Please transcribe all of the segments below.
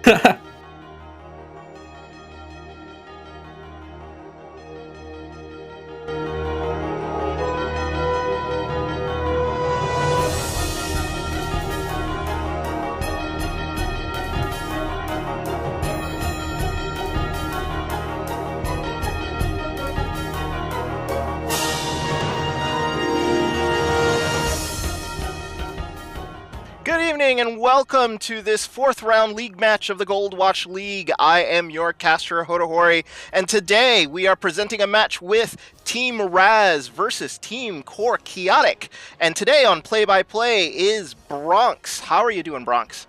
Good evening and welcome to this fourth round league match of the Goldwatch League. I am your caster Hotohori, and today we are presenting a match with Team RASS versus Team Quixotic. And today on play-by-play is Bronx. How are you doing, Bronx?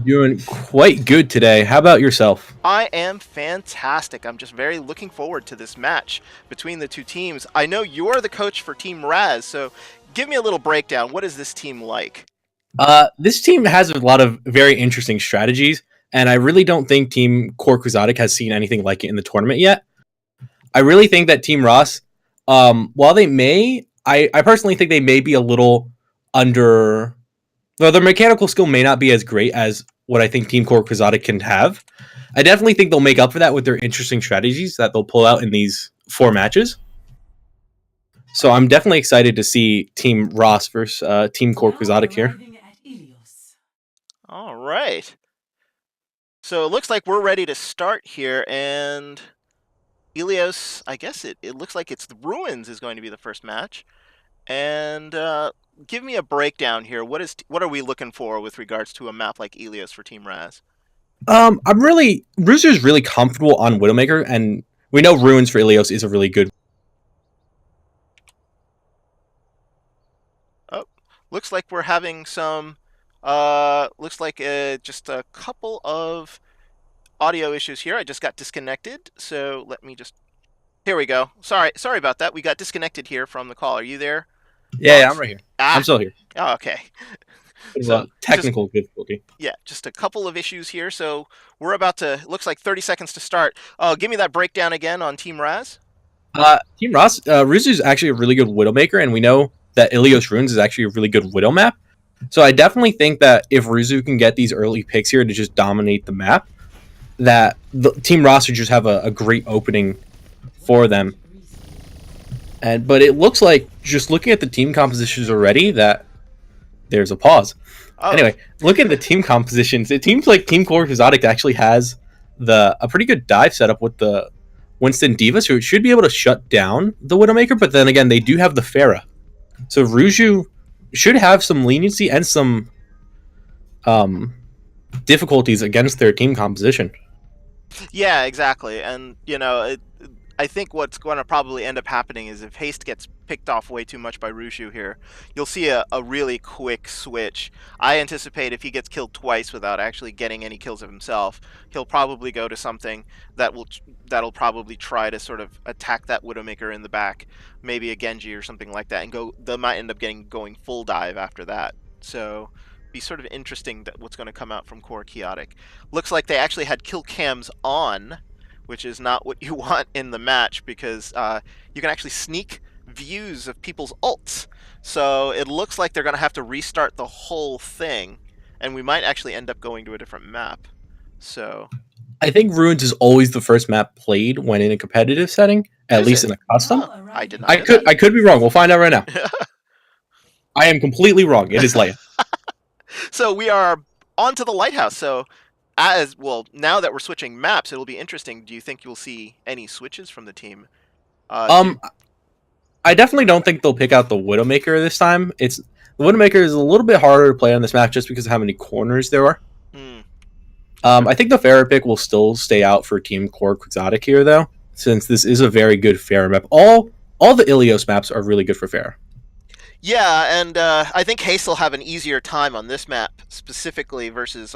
Doing quite good today. How about yourself? I am fantastic. I'm just very looking forward to this match between the two teams. I know you're the coach for Team RASS, so give me a little breakdown. What is this team like? This team has a lot of very interesting strategies, and I really don't think Team Quixotic has seen anything like it in the tournament yet. I really think that Team RASS, while they may, I personally think they may be a little under, though their mechanical skill may not be as great as what I think Team Quixotic can have. I definitely think they'll make up for that with their interesting strategies that they'll pull out in these 4 matches. So I'm definitely excited to see Team RASS versus Team Quixotic here. All right. So it looks like we're ready to start here, and Ilios, I guess it looks like it's the Ruins is going to be the first match. And give me a breakdown here. What are we looking for with regards to a map like Ilios for Team RASS? Rooster's really comfortable on Widowmaker, and we know Ruins for Ilios is a really good. Oh, looks like we're having some. Looks like just a couple of audio issues here. I just got disconnected, so let me just. Here we go. Sorry about that. We got disconnected here from the call. Are you there? Yeah, I'm right here. I'm still here. Oh, okay. So technical difficulty. Yeah, just a couple of issues here. So we're about to. Looks like 30 seconds to start. Give me that breakdown again on Team RASS. Team RASS, Ruzu is actually a really good Widowmaker, and we know that Ilios Ruins is actually a really good Widow map. So I definitely think that if Ruzu can get these early picks here to just dominate the map, that the Team RASS would just have a great opening for them. But it looks like, just looking at the team compositions already, that there's a pause. Oh. Anyway, look at the team compositions. It seems like Team Quixotic actually has a pretty good dive setup with the Winston D.Va, so it should be able to shut down the Widowmaker, but then again, they do have the Pharah. So Ruju should have some leniency and some difficulties against their team composition. Yeah, exactly. And, I think what's going to probably end up happening is if Haste gets picked off way too much by Rushu here, you'll see a really quick switch. I anticipate if he gets killed twice without actually getting any kills of himself, he'll probably go to something that'll probably try to sort of attack that Widowmaker in the back, maybe a Genji or something like that, and they might end up going full dive after that. So be sort of interesting that what's going to come out from Quixotic. Looks like they actually had kill cams on, which is not what you want in the match, because you can actually sneak views of people's ults. So it looks like they're going to have to restart the whole thing, and we might actually end up going to a different map. So I think Ruins is always the first map played when in a competitive setting, at least in a custom. Oh, I did not. I could be wrong. We'll find out right now. I am completely wrong. It is Leia. So we are on to the Lighthouse. So now that we're switching maps, it'll be interesting. Do you think you'll see any switches from the team? I definitely don't think they'll pick out the Widowmaker this time. The Widowmaker is a little bit harder to play on this map just because of how many corners there are. I think the Pharah pick will still stay out for Team Quixotic here, though, since this is a very good Pharah map. All the Ilios maps are really good for Pharah. Yeah, and I think Haste will have an easier time on this map specifically versus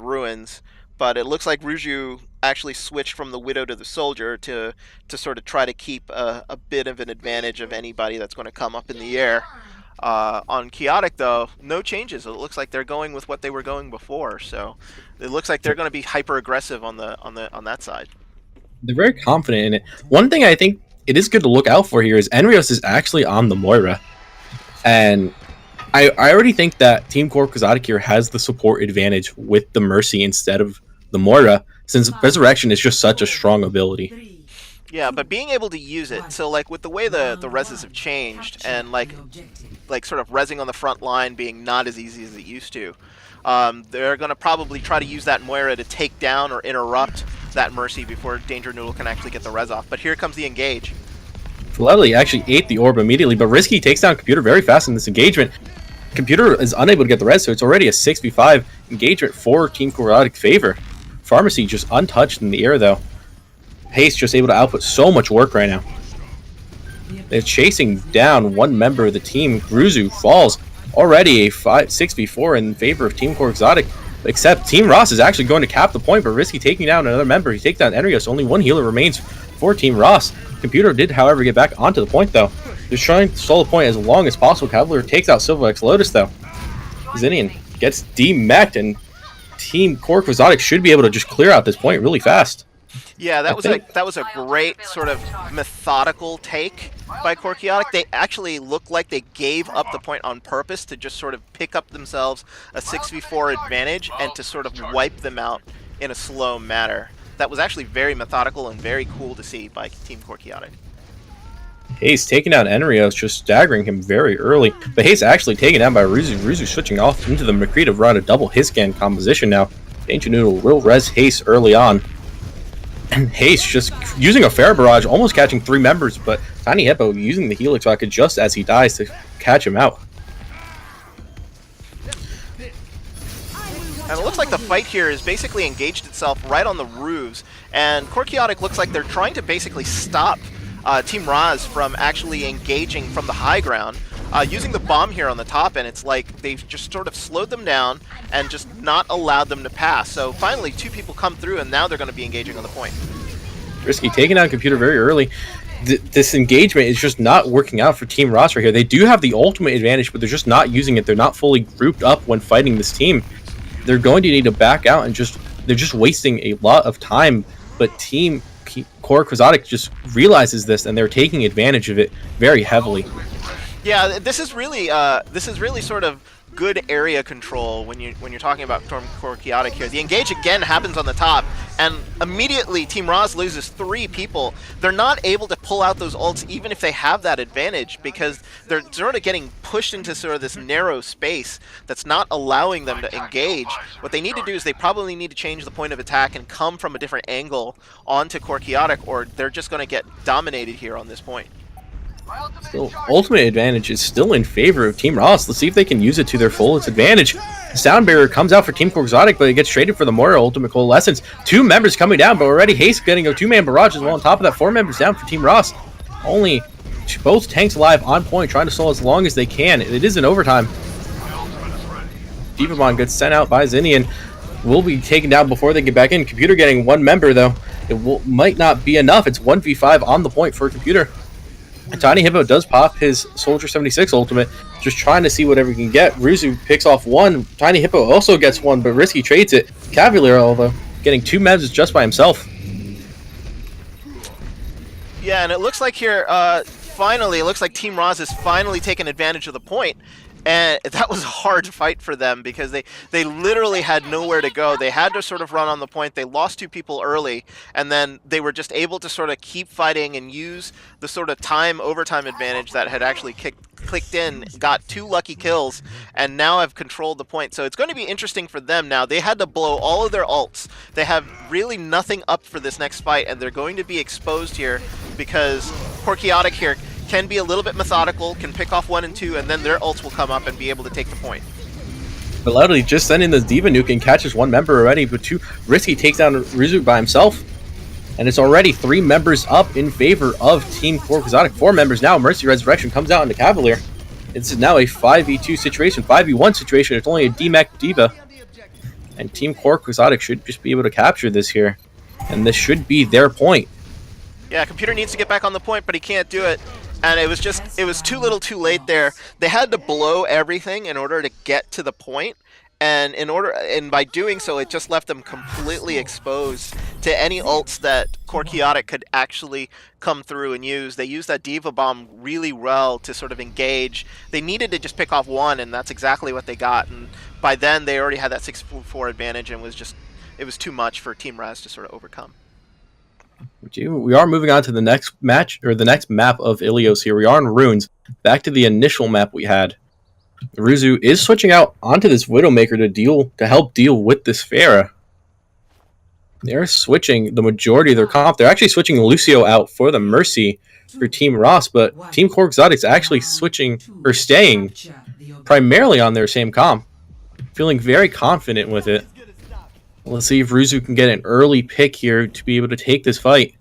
Ruins. But it looks like Ruju actually switched from the Widow to the Soldier to sort of try to keep a bit of an advantage of anybody that's going to come up in the air. On Quixotic, though, no changes. It looks like they're going with what they were going before. So it looks like they're going to be hyper aggressive on that side. They're very confident in it. One thing I think it is good to look out for here is Enrios is actually on the Moira. And I already think that Team Core Quixotic here has the support advantage with the Mercy instead of the Moira, since Resurrection is just such a strong ability. Yeah, but being able to use it, so like with the way the reses have changed, and like sort of resing on the front line being not as easy as it used to, they're going to probably try to use that Moira to take down or interrupt that Mercy before Danger Noodle can actually get the res off. But here comes the engage. Lovely actually ate the orb immediately, but Risky takes down Computer very fast in this engagement. Computer is unable to get the res, so it's already a 6v5 engagement for Team Quixotic's favor. Pharmacy just untouched in the air, though. Haste just able to output so much work right now. They're chasing down one member of the team. Gruzu falls. Already a 6v4 in favor of Team Quixotic, except Team RASS is actually going to cap the point, but Risky taking down another member. He takes down Enrios. Only one healer remains for Team RASS. Computer did, however, get back onto the point, though. They're trying to stall the point as long as possible. Cavalier takes out Silver X Lotus, though. Zinnian gets demeched, and Team Core Quixotic should be able to just clear out this point really fast. Yeah, that was a great sort of methodical take by Quixotic. They actually looked like they gave up the point on purpose to just sort of pick up themselves a 6v4 advantage and to sort of wipe them out in a slow manner. That was actually very methodical and very cool to see by Team Quixotic. Haste taking down Enrios, just staggering him very early. But Haste actually taken down by Ruzu. Ruzu switching off into the McCree to run a double his scan composition now. Danger Noodle will res Haste early on. And Haste just using a Fair Barrage, almost catching 3 members, but Tiny Hippo using the Helix Rocket just as he dies to catch him out. And it looks like the fight here has basically engaged itself right on the roofs, and Quixotic looks like they're trying to basically stop Team RASS from actually engaging from the high ground, using the bomb here on the top, and it's like they've just sort of slowed them down and just not allowed them to pass. So finally 2 people come through, and now they're going to be engaging on the point. Risky taking down Computer very early. This engagement is just not working out for Team RASS right here. They do have the ultimate advantage, but they're just not using it. They're not fully grouped up when fighting this team. They're going to need to back out, and they're just wasting a lot of time. But Team Core Quixotic just realizes this, and they're taking advantage of it very heavily. Yeah, this is really sort of good area control when you're talking about Team Quixotic here. The engage again happens on the top, and immediately Team RASS loses 3 people. They're not able to pull out those ults even if they have that advantage, because they're sort of getting pushed into sort of this narrow space that's not allowing them to engage. What they need to do is they probably need to change the point of attack and come from a different angle onto Quixotic, or they're just going to get dominated here on this point. Still, ultimate advantage is still in favor of Team RASS. Let's see if they can use it to their fullest advantage. Sound Barrier comes out for Team Quixotic, but it gets traded for the Moira Ultimate Coalescence. 2 members coming down, but already Haste getting a 2-man barrage as well. On top of that, 4 members down for Team RASS. Only both tanks alive on point, trying to stall as long as they can. It is in overtime. Divamon gets sent out by Zinnian. Will be taken down before they get back in. Computer getting 1 member, though. It might not be enough. It's 1v5 on the point for Computer. Tiny Hippo does pop his Soldier 76 ultimate, just trying to see whatever he can get. Ruzu picks off 1. Tiny Hippo also gets 1, but Risky trades it. Cavalier, although, getting 2 mevs just by himself. Yeah, and it looks like here, finally, it looks like Team RASS has finally taken advantage of the point. And that was a hard fight for them because they literally had nowhere to go. They had to sort of run on the point. They lost 2 people early, and then they were just able to sort of keep fighting and use the sort of overtime advantage that had actually clicked in, got 2 lucky kills, and now have controlled the point. So it's going to be interesting for them now. They had to blow all of their ults. They have really nothing up for this next fight, and they're going to be exposed here because Quixotic here can be a little bit methodical, can pick off 1 and 2, and then their ults will come up and be able to take the point. But Loudly just sending the Diva Nuke and catches 1 member already, but 2 Risky takes down Ruzu by himself. And it's already 3 members up in favor of Team Core Quixotic. 4 members now. Mercy Resurrection comes out into Cavalier. This is now a 5v2 situation, 5v1 situation. It's only a DMAC Diva. And Team Core Quixotic should just be able to capture this here. And this should be their point. Yeah, Computer needs to get back on the point, but he can't do it. And it was too little too late there. They had to blow everything in order to get to the point, and by doing so, it just left them completely exposed to any ults that Quixotic could actually come through and use. They used that Diva Bomb really well to sort of engage. They needed to just pick off one, and that's exactly what they got. And by then, they already had that 6-4 advantage, and it was too much for Team RASS to sort of overcome. We are moving on to the next match, or the next map of Ilios here. We are in Runes. Back to the initial map we had. Ruzu is switching out onto this Widowmaker to help deal with this Pharah. They're switching the majority of their comp. They're actually switching Lucio out for the Mercy for Team RASS, but Team Quixotic's actually switching or staying primarily on their same comp. Feeling very confident with it. Let's see if Ruzu can get an early pick here to be able to take this fight.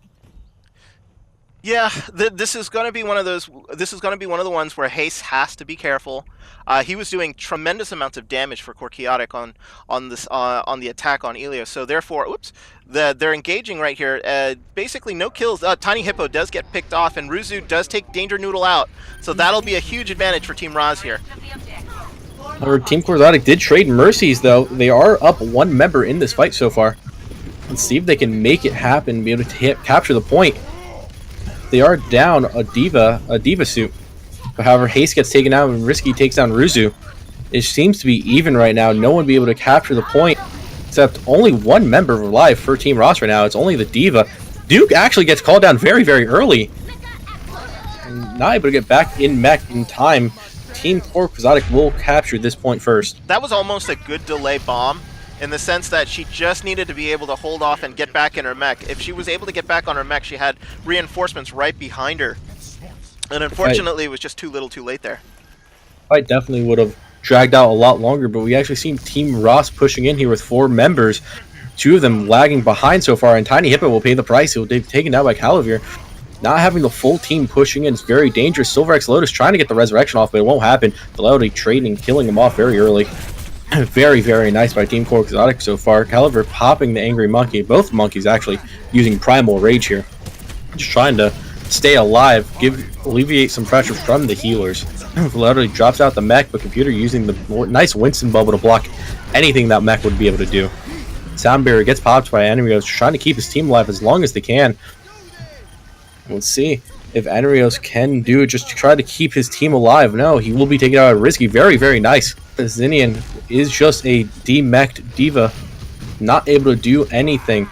Yeah, this is going to be one of those. This is going to be one of the ones where Haste has to be careful. He was doing tremendous amounts of damage for Quixotic on the attack on Ilios. So therefore, oops, they're engaging right here. Basically, no kills. Tiny Hippo does get picked off, and Ruzu does take Danger Noodle out. So that'll be a huge advantage for Team RASS here. However, Team Quixotic did trade Mercies, though. They are up one member in this fight so far. Let's see if they can make it happen, be able to capture the point. They are down a diva suit. But however, Haste gets taken out and Risky takes down Ruzu. It seems to be even right now. No one will be able to capture the point, except only one member alive for Team RASS right now. It's only the Diva. Duke actually gets called down very, very early. And not able to get back in mech in time. Team Quixotic will capture this point first. That was almost a good delay bomb, in the sense that she just needed to be able to hold off and get back in her mech. If she was able to get back on her mech, she had reinforcements right behind her. And unfortunately, it was just too little too late there. Fight definitely would have dragged out a lot longer, but we actually seen Team RASS pushing in here with 4 members. 2 of them lagging behind so far, and Tiny Hippo will pay the price. He'll be taken out by Calavir. Not having the full team pushing in is very dangerous. Silver X Lotus trying to get the resurrection off, but it won't happen. Velocity trading, killing him off very early. Very, very nice by Team Quixotic so far. Caliber popping the Angry Monkey. Both monkeys actually using Primal Rage here. Just trying to stay alive, alleviate some pressure from the healers. Velocity drops out the mech, but Computer using the nice Winston Bubble to block anything that mech would be able to do. Sound Barrier gets popped by Enrios, trying to keep his team alive as long as they can. Let's see if Enrios can do it just to try to keep his team alive. No, he will be taken out at Risky. Very, very nice. The Zinnian is just a demeched Diva, not able to do anything.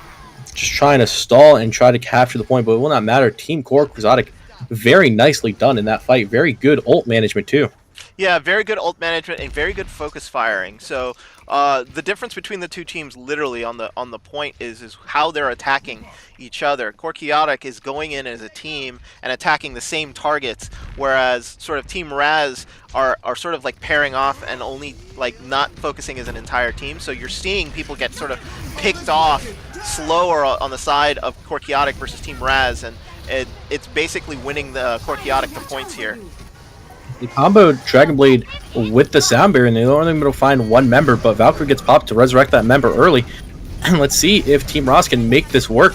Just trying to stall and try to capture the point, but it will not matter. Team Quixotic, very nicely done in that fight. Very good ult management too. Yeah, very good ult management and very good focus firing. So the difference between the two teams, literally on the point, is how they're attacking each other. Quixotic is going in as a team and attacking the same targets, whereas sort of Team RASS are sort of like pairing off and only like not focusing as an entire team. So you're seeing people get sort of picked off slower on the side of Quixotic versus Team RASS, and it's basically winning the Quixotic the points here. The combo Dragon Blade with the Sound Barrier, and they're only able to find one member, but Valkyrie gets popped to resurrect that member early. And let's see if Team RASS can make this work.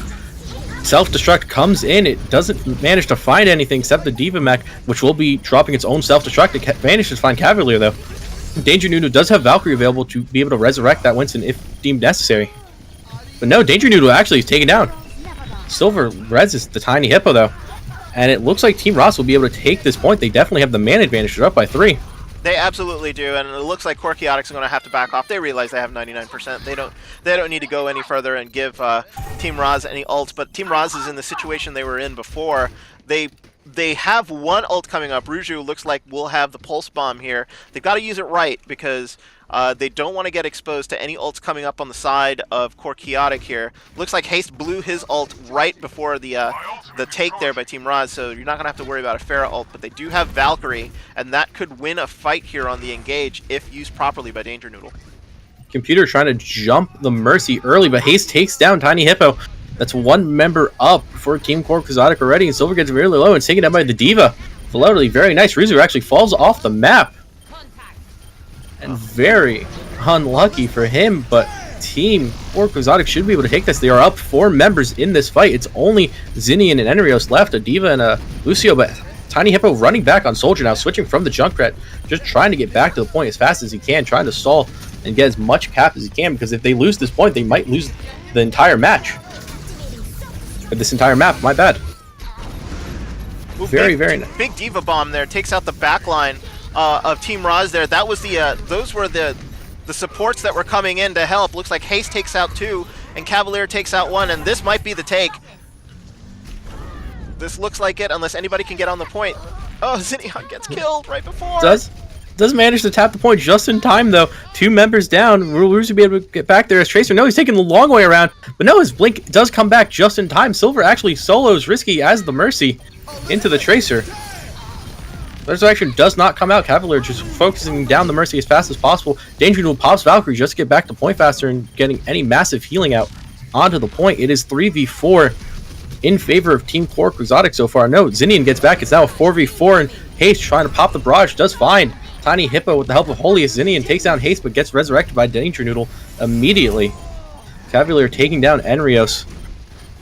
Self-destruct comes in. It doesn't manage to find anything except the Diva mech, which will be dropping its own self-destruct. It manages to find Cavalier, though. Danger Noodle does have Valkyrie available to be able to resurrect that Winston if deemed necessary. But no, Danger Noodle actually is taken down. Silver reses the Tiny Hippo, though. And it looks like Team RASS will be able to take this point. They definitely have the man advantage. They're up by 3. They absolutely do, and it looks like Quixotic's going to have to back off. They realize they have 99%. They don't need to go any further and give Team RASS any ults. But Team RASS is in the situation they were in before. They have one ult coming up. Ruju looks like will have the pulse bomb here. They've got to use it right because they don't want to get exposed to any ults coming up on the side of Quixotic here. Looks like Haste blew his ult right before the take there by Team RASS, so you're not going to have to worry about a Pharah ult, but they do have Valkyrie, and that could win a fight here on the engage if used properly by Danger Noodle. Computer trying to jump the Mercy early, but Haste takes down Tiny Hippo. That's one member up for Team Quixotic already, and Silver gets really low and taken down by the Diva. Velocity, very nice. Ruzu actually falls off the map. And very unlucky for him, but Team Quixotic should be able to take this. They are up 4 members in this fight. It's only Zinnian and Enrios left, a Diva and a Lucio, but Tiny Hippo running back on Soldier now, switching from the Junkrat, just trying to get back to the point as fast as he can, trying to stall and get as much cap as he can, because if they lose this point, they might lose the entire match. this entire map. My bad. Ooh, Very, very nice. big diva bomb there takes out the back line of Team RASS there. That was the those were the supports that were coming in to help. Looks like Haste takes out 2 and Cavalier takes out 1, and this might be the take. This looks like it, unless anybody can get on the point. Oh, Zinnion gets killed right before. Does manage to tap the point just in time, though. 2 members down. Will Ruzu be able to get back there as Tracer? No, he's taking the long way around. But no, his Blink does come back just in time. Silver actually solos Risky as the Mercy into the Tracer. Resurrection does not come out. Cavalier just focusing down the Mercy as fast as possible. Danger Duel pops Valkyrie just to get back to point faster and getting any massive healing out onto the point. It is 3v4 in favor of Team Core Quixotic so far. No, Zinnion gets back. It's now a 4v4, and Haste trying to pop the barrage does find Tiny Hippo with the help of Holiest. Zinnion takes down Haste, but gets resurrected by Danger Noodle immediately. Cavalier taking down Enrios.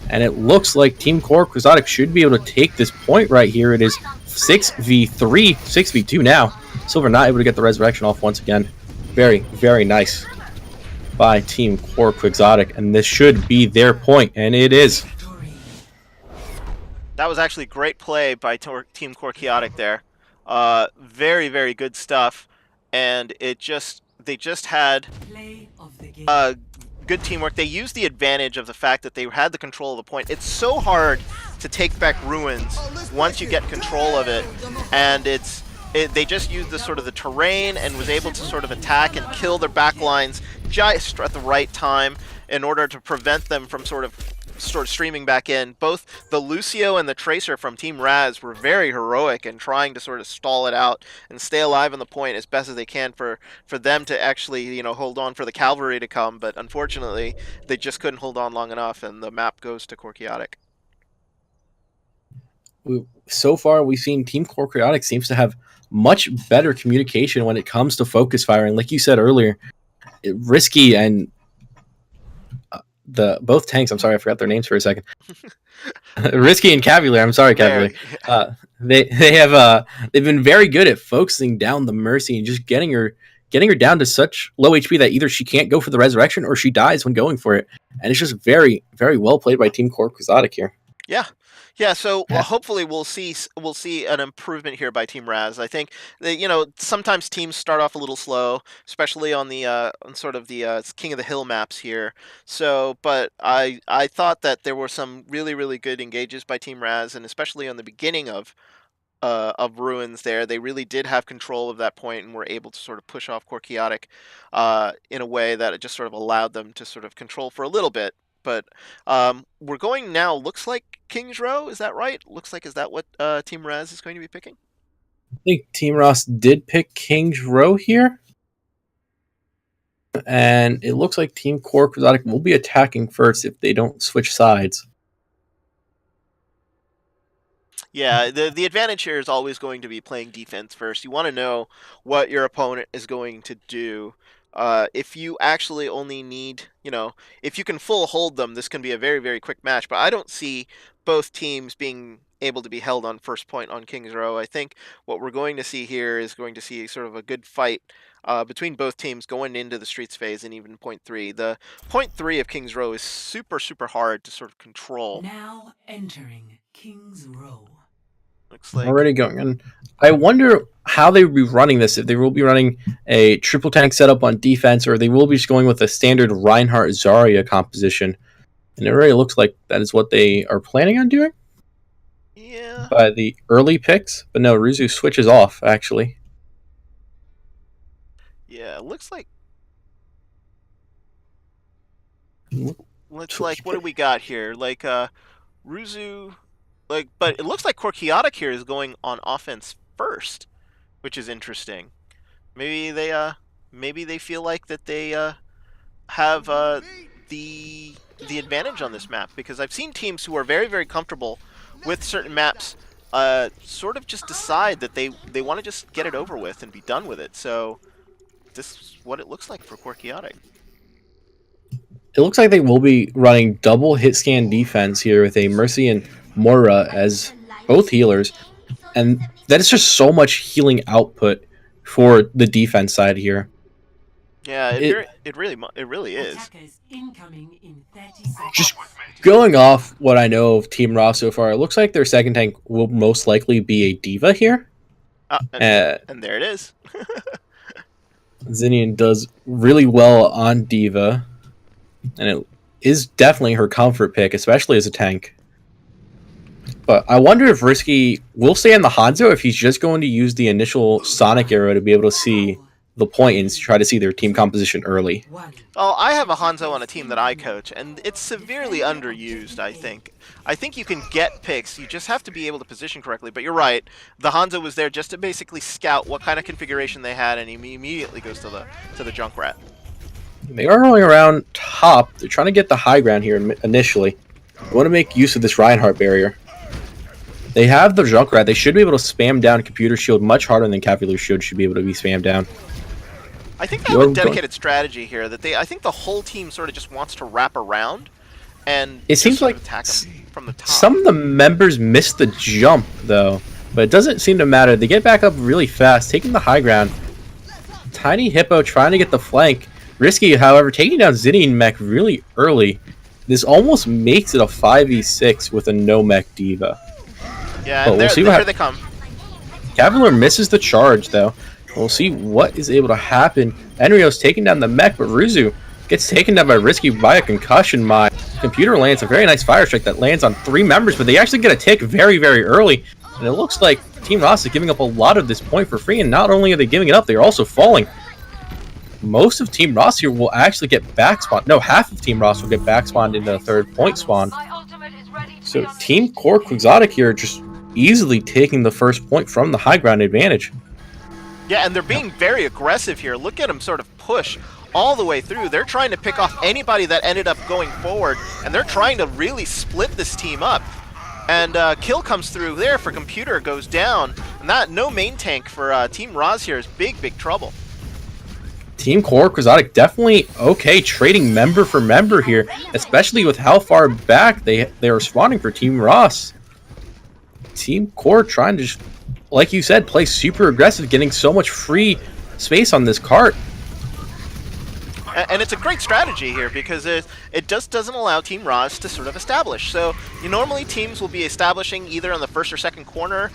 And it looks like Team Core Quixotic should be able to take this point right here. It is 6v3, 6v2 now. Silver not able to get the resurrection off once again. Very, very nice by Team Core Quixotic. And this should be their point, and it is. That was actually great play by Team Core Quixotic there. Very, very good stuff. And they just had good teamwork. They used the advantage of the fact that they had the control of the point. It's so hard to take back Ruins once you get control of it, and they just used the sort of the terrain and was able to sort of attack and kill their backlines just at the right time in order to prevent them from sort of streaming back in. Both the Lucio and the Tracer from Team RASS were very heroic in trying to sort of stall it out and stay alive on the point as best as they can for them to actually, you know, hold on for the cavalry to come, but unfortunately they just couldn't hold on long enough, and the map goes to Core Quixotic. So far we've seen Team Core Quixotic seems to have much better communication when it comes to focus firing. Like you said earlier, Risky and both tanks, I'm sorry, I forgot their names for a second. Risky and Cavalier, I'm sorry, Cavalier. They've been very good at focusing down the Mercy and just getting her down to such low HP that either she can't go for the resurrection or she dies when going for it. And it's just very, very well played by Team Core Quixotic here. Yeah, so hopefully we'll see an improvement here by Team RASS. I think that, you know, sometimes teams start off a little slow, especially on the on sort of the King of the Hill maps here. So, but I thought that there were some really, really good engages by Team RASS, and especially on the beginning of Ruins there, they really did have control of that point and were able to sort of push off Core Quixotic in a way that it just sort of allowed them to sort of control for a little bit. But we're going now, looks like King's Row, is that right? Looks like, is that what Team RASS is going to be picking? I think Team RASS did pick King's Row here. And it looks like Team Core Quixotic will be attacking first if they don't switch sides. Yeah, the advantage here is always going to be playing defense first. You want to know what your opponent is going to do. If you actually only need, you know, if you can full hold them, this can be a very, very quick match. But I don't see both teams being able to be held on first point on King's Row. I think what we're going to see here is going to see sort of a good fight between both teams going into the Streets phase and even point 3. The point 3 of King's Row is super, super hard to sort of control. Now entering King's Row. Looks like already going. And I wonder how they will be running this, if they will be running a triple tank setup on defense, or they will be just going with a standard Reinhardt Zarya composition. And it already looks like that is what they are planning on doing. Yeah. By the early picks. But no, Ruzu switches off, actually. Yeah, it looks like... Looks like, what do we got here? Like, Ruzu... Like, but it looks like Core Quixotic here is going on offense first, which is interesting. Maybe they feel like that they have the advantage on this map, because I've seen teams who are very, very comfortable with certain maps sort of just decide that they want to just get it over with and be done with it. So this is what it looks like for Core Quixotic. It looks like they will be running double hit scan defense here with a Mercy and Moira as both healers, and that is just so much healing output for the defense side here. Yeah, It it really is. Attackers incoming in 30 seconds. just going off what I know of Team Ross so far, it looks like their second tank will most likely be a diva here. And, Uh, and there it is. Zinnian does really well on diva, and it is definitely her comfort pick, especially as a tank. But I wonder if Risky will stay in the Hanzo if he's just going to use the initial Sonic arrow to be able to see the point and try to see their team composition early. Oh, I have a Hanzo on a team that I coach, and it's severely underused, I think. I think you can get picks, you just have to be able to position correctly, but you're right. The Hanzo was there just to basically scout what kind of configuration they had, and he immediately goes to the Junkrat. They are rolling around top. They're trying to get the high ground here initially. They want to make use of this Reinhardt barrier. They have the Junkrat. They should be able to spam down Computer Shield much harder than Cavalier Shield should be able to be spammed down. I think they have a dedicated strategy here that I think the whole team sort of just wants to wrap around and it seems like attack them from the top. Some of the members missed the jump though, but it doesn't seem to matter. They get back up really fast, taking the high ground. Tiny Hippo trying to get the flank. Risky, however, taking down Zinni and Mech really early. This almost makes it a 5v6 with a no mech diva. Yeah, but and we'll see here they come. Cavalier misses the charge though. We'll see what is able to happen. Enrio's taking down the mech, but Ruzu gets taken down by Risky by a concussion mine. Computer lands a very nice fire strike that lands on 3 members, but they actually get a tick very, very early. And it looks like Team Ross is giving up a lot of this point for free, and not only are they giving it up, they're also falling. Most of Team Ross here will actually get back spawned. No, half of Team Ross will get back spawned into the 3rd point spawn. So Team Core Quixotic here just easily taking the first point from the high ground advantage. Yeah, and they're being very aggressive here. Look at them sort of push all the way through. They're trying to pick off anybody that ended up going forward, and they're trying to really split this team up. And kill comes through there for Computer, goes down. And that no main tank for Team Roz here is big trouble. Team Core Quixotic definitely okay trading member for member here, especially with how far back they are spawning for Team Ross. Team Core trying to just, like you said, play super aggressive, getting so much free space on this cart. And it's a great strategy here because it just doesn't allow Team Roz to sort of establish. So normally teams will be establishing either on the 1st or 2nd corner.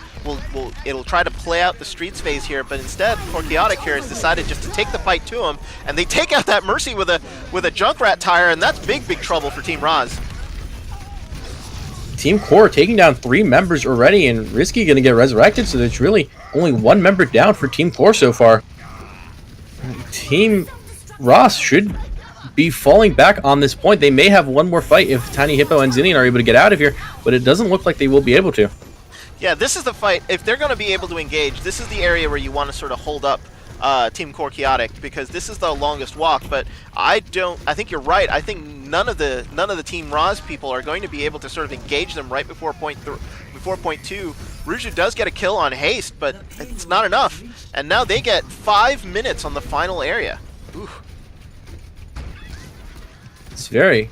It'll try to play out the streets phase here, but instead Quixotic here has decided just to take the fight to him, and they take out that Mercy with a Junkrat tire, and that's big trouble for Team Roz. Team Core taking down 3 members already, and Risky going to get resurrected, so there's really only 1 member down for Team Core so far. Team Ross should be falling back on this point. They may have one more fight if Tiny Hippo and Zinnian are able to get out of here, but it doesn't look like they will be able to. Yeah, this is the fight. If they're going to be able to engage, this is the area where you want to sort of hold up Team Core Quixotic, because this is the longest walk. But I think you're right. I think none of the Team Roz people are going to be able to sort of engage them right before point 2. Ruju does get a kill on Haste, but it's not enough. And now they get 5 minutes on the final area. Oof. It's very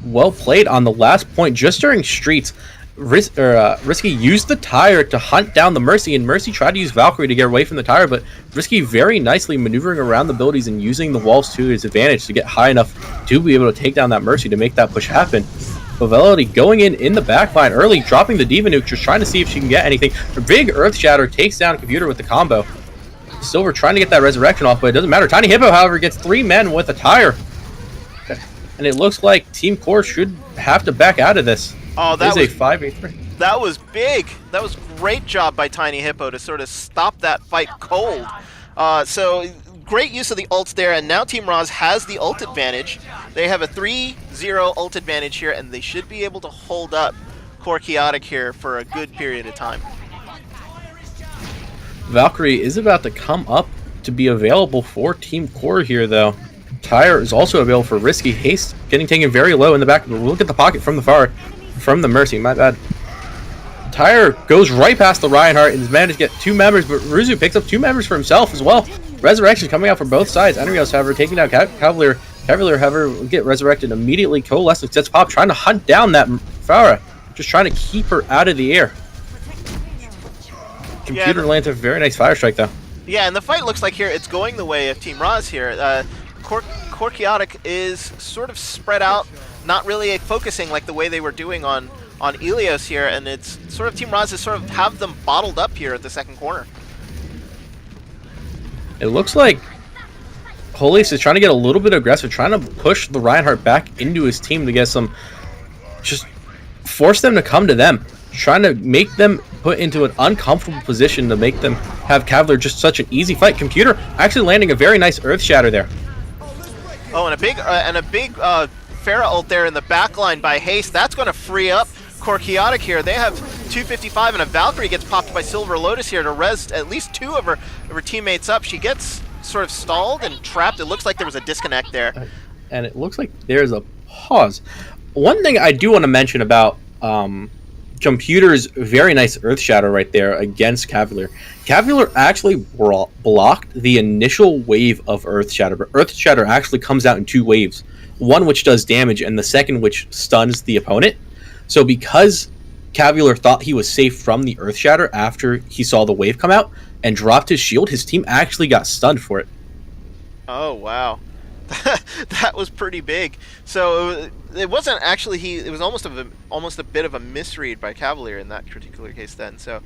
well played on the last point. Just during streets, Risky used the tire to hunt down the Mercy, and Mercy tried to use Valkyrie to get away from the tire, but Risky very nicely maneuvering around the abilities and using the walls to his advantage to get high enough to be able to take down that Mercy to make that push happen. Fidelity going in the backline early, dropping the Diva Nuke, just trying to see if she can get anything. A big Earth Shatter takes down Computer with the combo. Silver trying to get that resurrection off, but it doesn't matter. Tiny Hippo, however, gets 3 men with a tire. And it looks like Team Core should have to back out of this. Oh, that was a 5v3. That was big. That was great job by Tiny Hippo to sort of stop that fight cold. So great use of the ults there, and now Team Roz has the ult advantage. They have a 3-0 ult advantage here, and they should be able to hold up Core Quixotic here for a good period of time. Valkyrie is about to come up to be available for Team Core here, though. Tire is also available for Risky. Haste getting taken very low in the back. Look at the pocket from the Mercy. My bad. Tire goes right past the Reinhardt and has managed to get 2 members, but Ruzu picks up 2 members for himself as well. Resurrection coming out from both sides. Enrios, however, taking down Cavalier. Cavalier, however, will get resurrected immediately. Coalescence sets Pop, trying to hunt down that Farah. Just trying to keep her out of the air. Computer lands a very nice fire strike, though. Yeah, and the fight looks like here it's going the way of Team Roz here. Quixotic is sort of spread out, not really focusing like the way they were doing on Ilios here, and it's sort of Team RASS is sort of have them bottled up here at the second corner. It looks like Holius is trying to get a little bit aggressive, trying to push the Reinhardt back into his team to get some, just force them to come to them, trying to make them put into an uncomfortable position to make them have Cavalier just such an easy fight. Computer actually landing a very nice Earth Shatter there. Oh, and a big Pharah ult there in the back line by Haste. That's going to free up Quixotic here. They have 255, and a Valkyrie gets popped by Silver Lotus here to res at least two of her teammates up. She gets sort of stalled and trapped. It looks like there was a disconnect there. And it looks like there's a pause. One thing I do want to mention about Computer's very nice Earth Shadow right there against Cavalier. Cavalier actually blocked the initial wave of Earth Shadow, but Earth Shadow actually comes out in two waves. One which does damage, and the second which stuns the opponent. So because Cavalier thought he was safe from the Earth Shatter after he saw the wave come out and dropped his shield, his team actually got stunned for it. Oh, wow. That was pretty big. So it wasn't actually it was almost a bit of a misread by Cavalier in that particular case then. So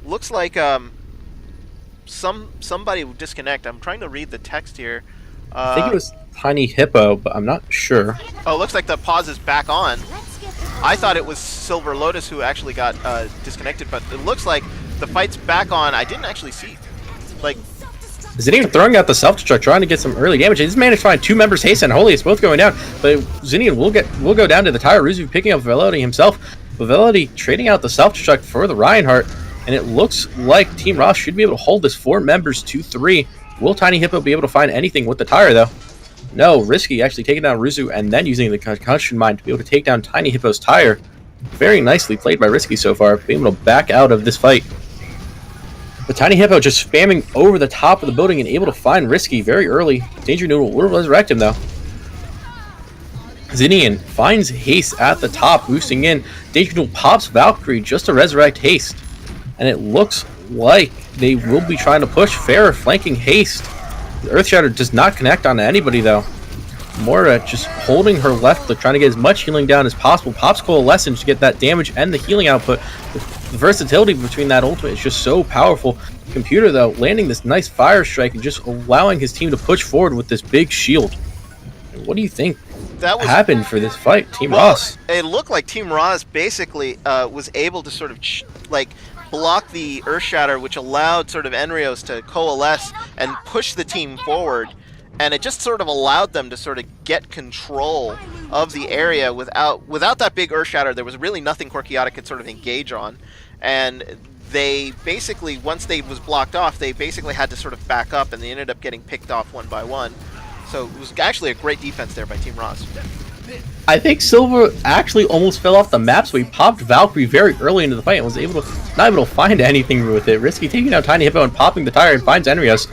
looks like somebody would disconnect. I'm trying to read the text here. I think it was Tiny Hippo, but I'm not sure. Oh, looks like the pause is back on. I thought it was Silver Lotus who actually got disconnected, but it looks like the fight's back on. I didn't actually see, like... Zinnian throwing out the self-destruct, trying to get some early damage. He just managed to find two members, Haste and Holius, both going down, but Zinnian will go down to the tire. Ruzu picking up Velody himself. But Velody trading out the self-destruct for the Reinhardt, and it looks like Team RASS should be able to hold this 4 members 2-3. Will Tiny Hippo be able to find anything with the tire, though? No, Risky actually taking down Ruzu and then using the concussion mine to be able to take down Tiny Hippo's tire. Very nicely played by Risky so far, being able to back out of this fight. But Tiny Hippo just spamming over the top of the building and able to find Risky very early. Danger Noodle will resurrect him, though. Zinnian finds Haste at the top, boosting in. Danger Noodle pops Valkyrie just to resurrect Haste. And it looks like they will be trying to push Pharah, flanking Haste. The Earth Shatter does not connect onto anybody, though. Mora just holding her left click, trying to get as much healing down as possible. Pops Coalescence to get that damage and the healing output. The versatility between that ultimate is just so powerful. Computer, though, landing this nice fire strike and just allowing his team to push forward with this big shield. What do you think happened for this fight, Team RASS? It looked like Team RASS basically was able to sort of block the Earth Shatter, which allowed sort of Enrios to coalesce and push the team forward. And it just sort of allowed them to sort of get control of the area without that big Earth Shatter. There was really nothing Quixotic could sort of engage on. And they basically, once they was blocked off, they basically had to sort of back up, and they ended up getting picked off one by one. So it was actually a great defense there by Team RASS. I think Silver actually almost fell off the map, so he popped Valkyrie very early into the fight and was not able to find anything with it. Risky taking out Tiny Hippo and popping the tire and finds Enrios.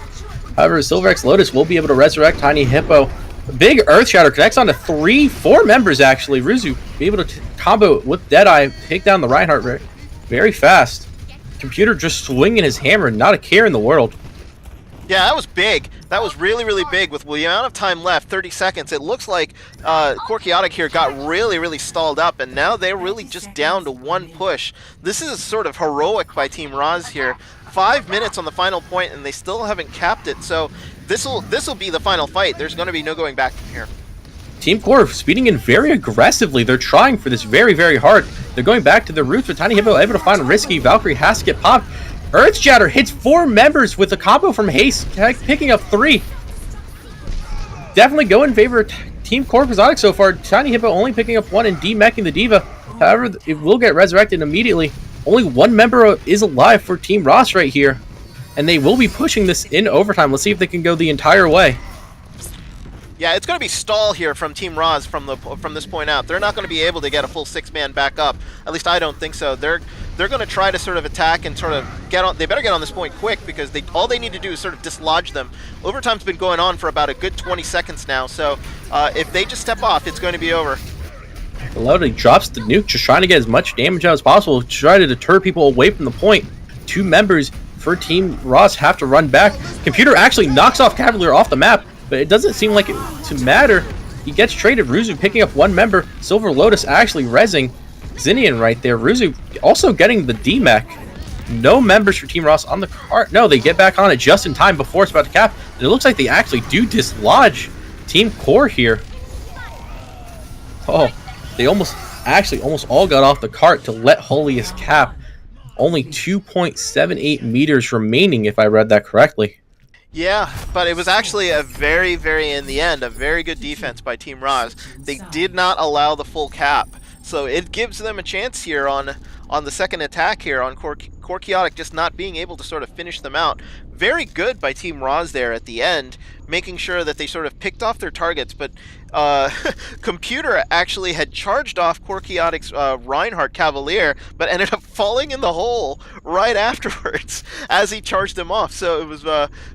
However, Silver X Lotus will be able to resurrect Tiny Hippo. Big Earth Shatter connects onto 4 members, actually. Ruzu be able to combo with Deadeye, take down the Reinhardt very, very fast. Computer just swinging his hammer, not a care in the world. Yeah, that was big. That was really, really big. With the amount of time left, 30 seconds, it looks like Quixotic here got really, really stalled up, and now they're really just down to 1 push. This is sort of heroic by Team RASS here. 5 minutes on the final point, and they still haven't capped it, so this'll be the final fight. There's going to be no going back from here. Team Core speeding in very aggressively. They're trying for this very, very hard. They're going back to their roots, but Tiny Hippo able to find Risky. Valkyrie has to get popped. Earth Shatter hits 4 members with a combo from Haste, picking up 3. Definitely go in favor of Team Core Quixotic so far. Tiny Hippo only picking up 1 and demeching the Diva. However, it will get resurrected immediately. Only 1 member is alive for Team RASS right here. And they will be pushing this in overtime. Let's see if they can go the entire way. Yeah, it's going to be stall here from Team RASS from this point out. They're not going to be able to get a full 6-man back up. At least I don't think so. They're going to try to sort of attack and sort of get on. They better get on this point quick, because all they need to do is sort of dislodge them. Overtime's been going on for about a good 20 seconds now, so if they just step off, it's going to be over. Velody drops the nuke, just trying to get as much damage out as possible to try to deter people away from the point. 2 members for Team RASS have to run back. Computer actually knocks off Cavalier off the map. but it doesn't seem like it to matter. He gets traded. Ruzu picking up one member. Silver Lotus actually rezzing Zinnian right there. Ruzu also getting the D-Mech. No members for Team Ross on the cart. No, they get back on it just in time before it's about to cap. And it looks like they actually do dislodge Team Core here. Oh, they almost all got off the cart to let Holius cap. Only 2.78 meters remaining, if I read that correctly. Yeah, but it was actually a very, in the end, a very good defense by Team RASS. They did not allow the full cap. So it gives them a chance here on the second attack here on Quixotic just not being able to sort of finish them out. Very good by Team RASS there at the end, making sure that they sort of picked off their targets, but Computer actually had charged off Quixotic's Reinhardt Cavalier, but ended up falling in the hole right afterwards as he charged him off. So it was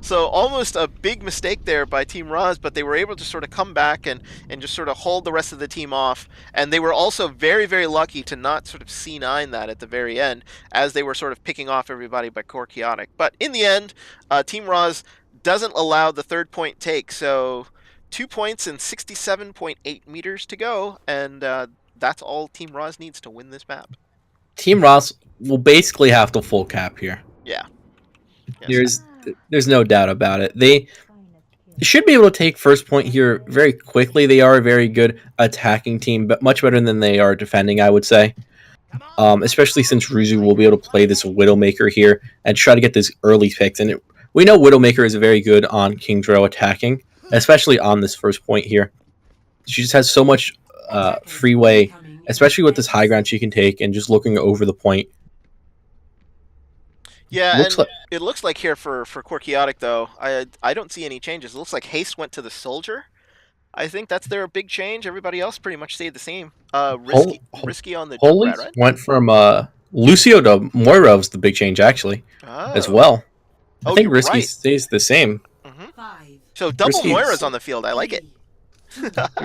so almost a big mistake there by Team RASS, but they were able to sort of come back and just sort of hold the rest of the team off. And they were also very lucky to not sort of C9 that at the very end, as they were sort of picking off everybody by Quixotic. But in the end, Team RASS doesn't allow the third point take, so 2 points and 67.8 meters to go, and that's all Team RASS needs to win this map. Team RASS will basically have to full cap here. Yeah. Yes. There's no doubt about it. They should be able to take first point here very quickly. They are a very good attacking team, but much better than they are defending, I would say. Especially since Ruzu will be able to play this Widowmaker here and try to get these early picks. And we know Widowmaker is very good on Kingdro attacking, especially on this first point here. She just has so much freeway, especially with this high ground she can take and just looking over the point. Yeah, it looks like here for Quixotic, though, I don't see any changes. It looks like Haste went to the Soldier. I think that's their big change. Everybody else pretty much stayed the same. Risky on the Holy right? Went from Lucio to Moira was the big change, actually, as well. I think Risky stays the same. Mm-hmm. So double Moira's on the field. I like it.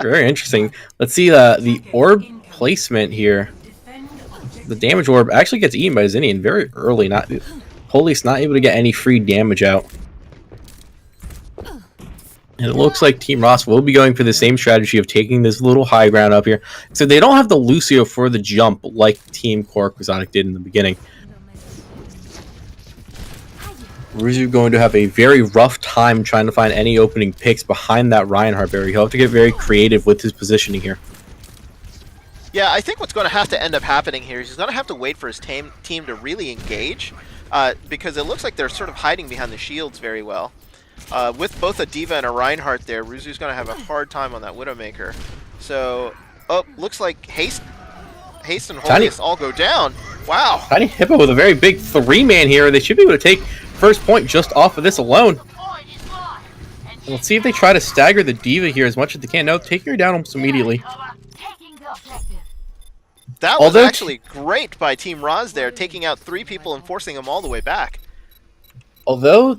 Very interesting. Let's see the orb placement here. The damage orb actually gets eaten by Zinnian very early. Holy's not able to get any free damage out. And it looks like Team RASS will be going for the same strategy of taking this little high ground up here. So they don't have the Lucio for the jump like Team Quixotic did in the beginning. Ruzu going to have a very rough time trying to find any opening picks behind that Reinhardt barrier. He'll have to get very creative with his positioning here. Yeah, I think what's going to have to end up happening here is he's going to have to wait for his team to really engage, because it looks like they're sort of hiding behind the shields very well. With both a D.Va and a Reinhardt there, Ruzu's going to have a hard time on that Widowmaker. So, looks like Haste and Holius all go down. Wow. Tiny Hippo with a very big 3-man here. They should be able to take first point just off of this alone. And let's see if they try to stagger the D.Va here as much as they can. No, taking her down almost immediately. That was actually great by Team RASS there, taking out 3 people and forcing them all the way back. Although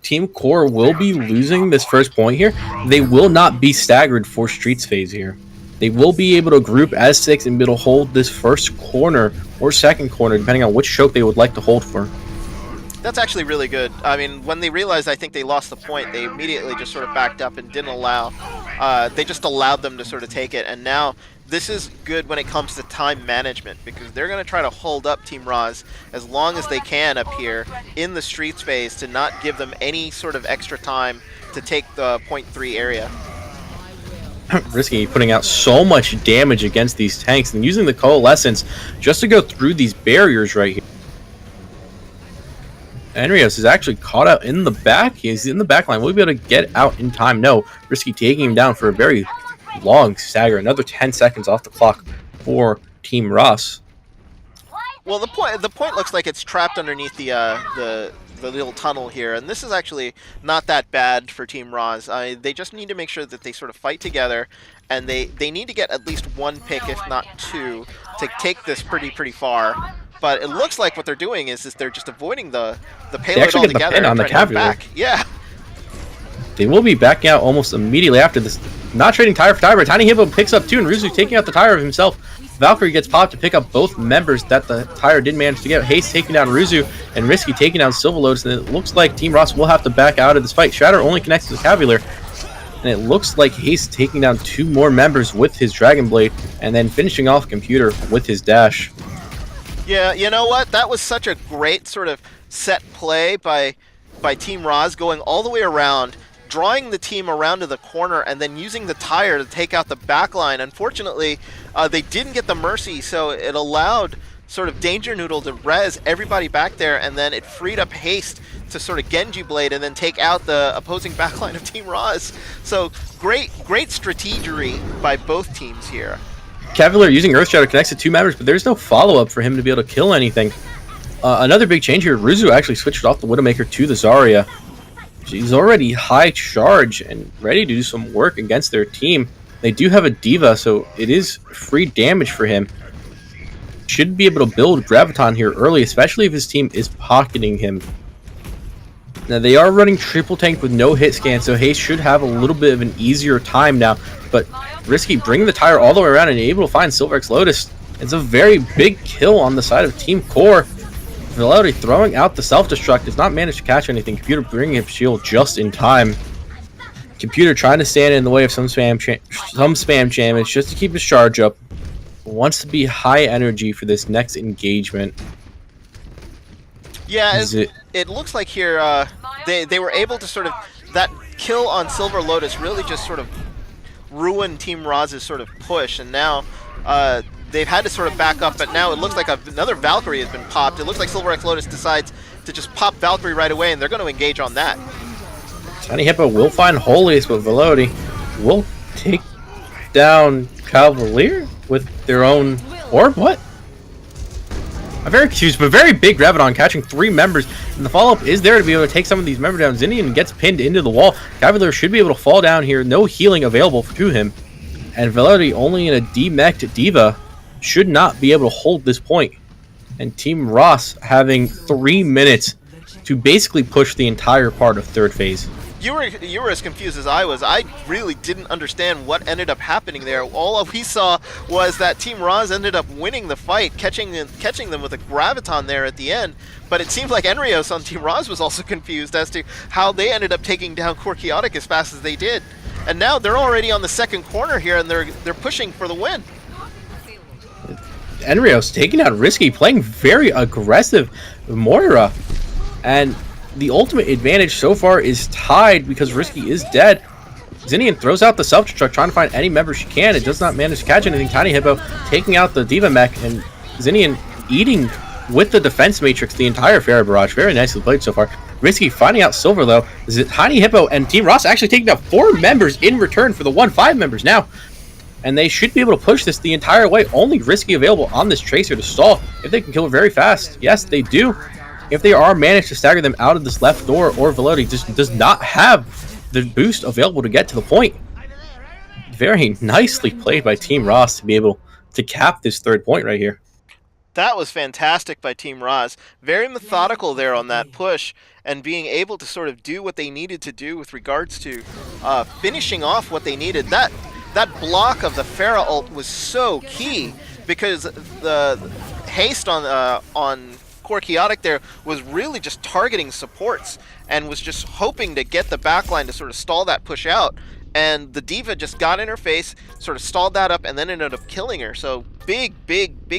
Team Core will be losing this first point here, they will not be staggered for Streets phase here. They will be able to group as 6 and be able to hold this first corner or second corner, depending on which choke they would like to hold for. That's actually really good. I mean, when they realized I think they lost the point, they immediately just sort of backed up and didn't allow. They just allowed them to sort of take it, and now this is good when it comes to time management, because they're going to try to hold up Team RASS as long as they can up here in the street space to not give them any sort of extra time to take the point 3 area. Risky putting out so much damage against these tanks and using the coalescence just to go through these barriers right here. Enrios is actually caught out in the back. He's in the back line. Will he be able to get out in time? No. Risky taking him down for a very long stagger. Another 10 seconds off the clock for Team RASS. Well, the point looks like it's trapped underneath the little tunnel here, and this is actually not that bad for Team RASS. They just need to make sure that they sort of fight together, and they need to get at least 1 pick, if not 2, to take this pretty far. But it looks like what they're doing is they're just avoiding the payload altogether. The pin on the Cavalier. Yeah. They will be backing out almost immediately after this. Not trading tire for tire, but Tiny Hippo picks up 2, and Ruzu taking out the tire of himself. Valkyrie gets popped to pick up both members that the tire did manage to get. Haste taking down Ruzu, and Risky taking down Silver Lotus, and it looks like Team RASS will have to back out of this fight. Shatter only connects to the Cavalier. and it looks like Haste taking down 2 more members with his Dragon Blade, and then finishing off Computer with his dash. Yeah, you know what? That was such a great sort of set play by Team RASS, going all the way around, drawing the team around to the corner, and then using the tire to take out the back line. Unfortunately, they didn't get the Mercy, so it allowed sort of Danger Noodle to res everybody back there, and then it freed up Haste to sort of Genji Blade and then take out the opposing backline of Team RASS. So great strategery by both teams here. Cavalier using Earth Shadow connects to 2 members, but there's no follow-up for him to be able to kill anything. Another big change here, Ruzu actually switched off the Widowmaker to the Zarya. She's already high charge and ready to do some work against their team. They do have a D.Va, so it is free damage for him. Should be able to build Graviton here early, especially if his team is pocketing him. Now, they are running triple tank with no hit scan, so Haste should have a little bit of an easier time now. But Risky bringing the tire all the way around and able to find Silverex Lotus. It's a very big kill on the side of Team Core. Velocity throwing out the self-destruct, does not manage to catch anything. Computer bringing up shield just in time. Computer trying to stand in the way of some spam damage just to keep his charge up. Wants to be high energy for this next engagement. Yeah, it looks like here they were able to sort of, that kill on Silver Lotus really just sort of ruined Team RASS's sort of push, and now they've had to sort of back up, but now it looks like another Valkyrie has been popped. It looks like Silver X Lotus decides to just pop Valkyrie right away, and they're going to engage on that. Tiny Hippo will find Holiest, but Velody will take down Cavalier with their own orb? What? I'm very confused, but very big Graviton catching 3 members, and the follow-up is there to be able to take some of these members down. Zinnian gets pinned into the wall. Cavalier should be able to fall down here. No healing available to him. And Velody, only in a demeched D.Va, should not be able to hold this point. And Team RASS having 3 minutes to basically push the entire part of third phase. You were as confused as I was. I really didn't understand what ended up happening there. All we saw was that Team RASS ended up winning the fight, catching them with a Graviton there at the end. But it seems like Enrios on Team RASS was also confused as to how they ended up taking down Quixotic as fast as they did. And now they're already on the second corner here, and they're pushing for the win. Enrios taking out Risky, playing very aggressive Moira. And the ultimate advantage so far is tied because Risky is dead. Zinnian throws out the self-destruct, trying to find any member she can. It does not manage to catch anything. Tiny Hippo taking out the D.Va mech, and Zinnian eating with the defense matrix the entire Pharaoh Barrage. Very nicely played so far. Risky finding out Silver, though. Is it Tiny Hippo and Team RASS actually taking out 4 members in return for the 1-5 members now. And they should be able to push this the entire way. Only Risky available on this Tracer to stall if they can kill it very fast. Yes, they do. If they are managed to stagger them out of this left door, or Velody just does not have the boost available to get to the point. Very nicely played by Team RASS to be able to cap this third point right here. That was fantastic by Team RASS. Very methodical there on that push, and being able to sort of do what they needed to do with regards to finishing off what they needed. That block of the Pharah ult was so key, because the haste on Quixotic there was really just targeting supports and was just hoping to get the backline to sort of stall that push out. And the D.Va just got in her face, sort of stalled that up, and then ended up killing her. So big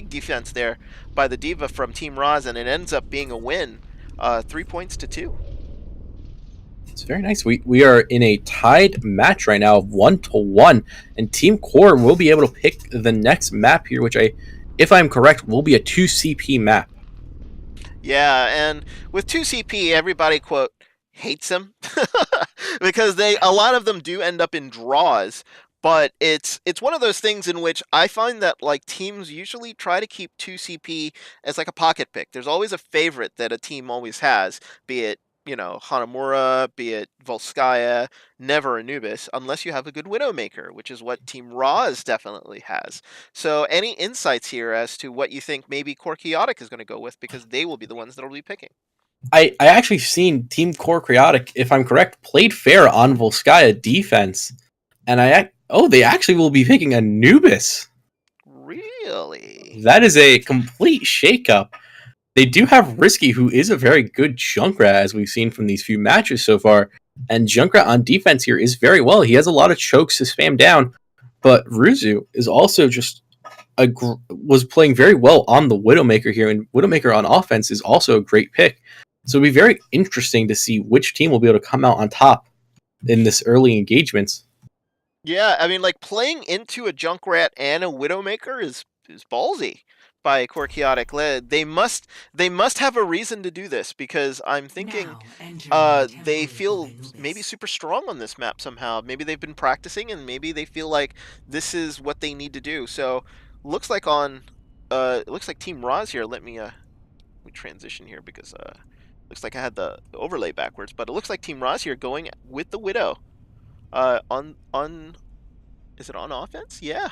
defense there by the D.Va from Team RASS, and it ends up being a win, 3 points to 2. It's very nice. We are in a tied match right now of 1-1, and Team Core will be able to pick the next map here, which if I'm correct, will be a 2 CP map. Yeah, and with 2 CP, everybody, quote, hates them because a lot of them do end up in draws, but it's one of those things in which I find that like teams usually try to keep 2 CP as like a pocket pick. There's always a favorite that a team always has, be it, you know, Hanamura, be it Volskaya, never Anubis, unless you have a good Widowmaker, which is what Team RASS definitely has. So any insights here as to what you think maybe Quixotic is going to go with, because they will be the ones that will be picking? I actually seen Team Core Quixotic, if I'm correct, played fair on Volskaya defense, and they actually will be picking Anubis. Really? That is a complete shakeup. They do have Risky, who is a very good Junkrat, as we've seen from these few matches so far. And Junkrat on defense here is very well. He has a lot of chokes to spam down, but Ruzu is also just was playing very well on the Widowmaker here, and Widowmaker on offense is also a great pick. So it'll be very interesting to see which team will be able to come out on top in this early engagements. Yeah, I mean, like, playing into a Junkrat and a Widowmaker is ballsy by Quixotic. They must have a reason to do this, because I'm thinking they feel maybe super strong on this map somehow. Maybe they've been practicing and maybe they feel like this is what they need to do. So looks like it looks like Team RASS here. Let me transition here, because looks like I had the overlay backwards, but it looks like Team RASS here going with the Widow. Is it on offense? Yeah.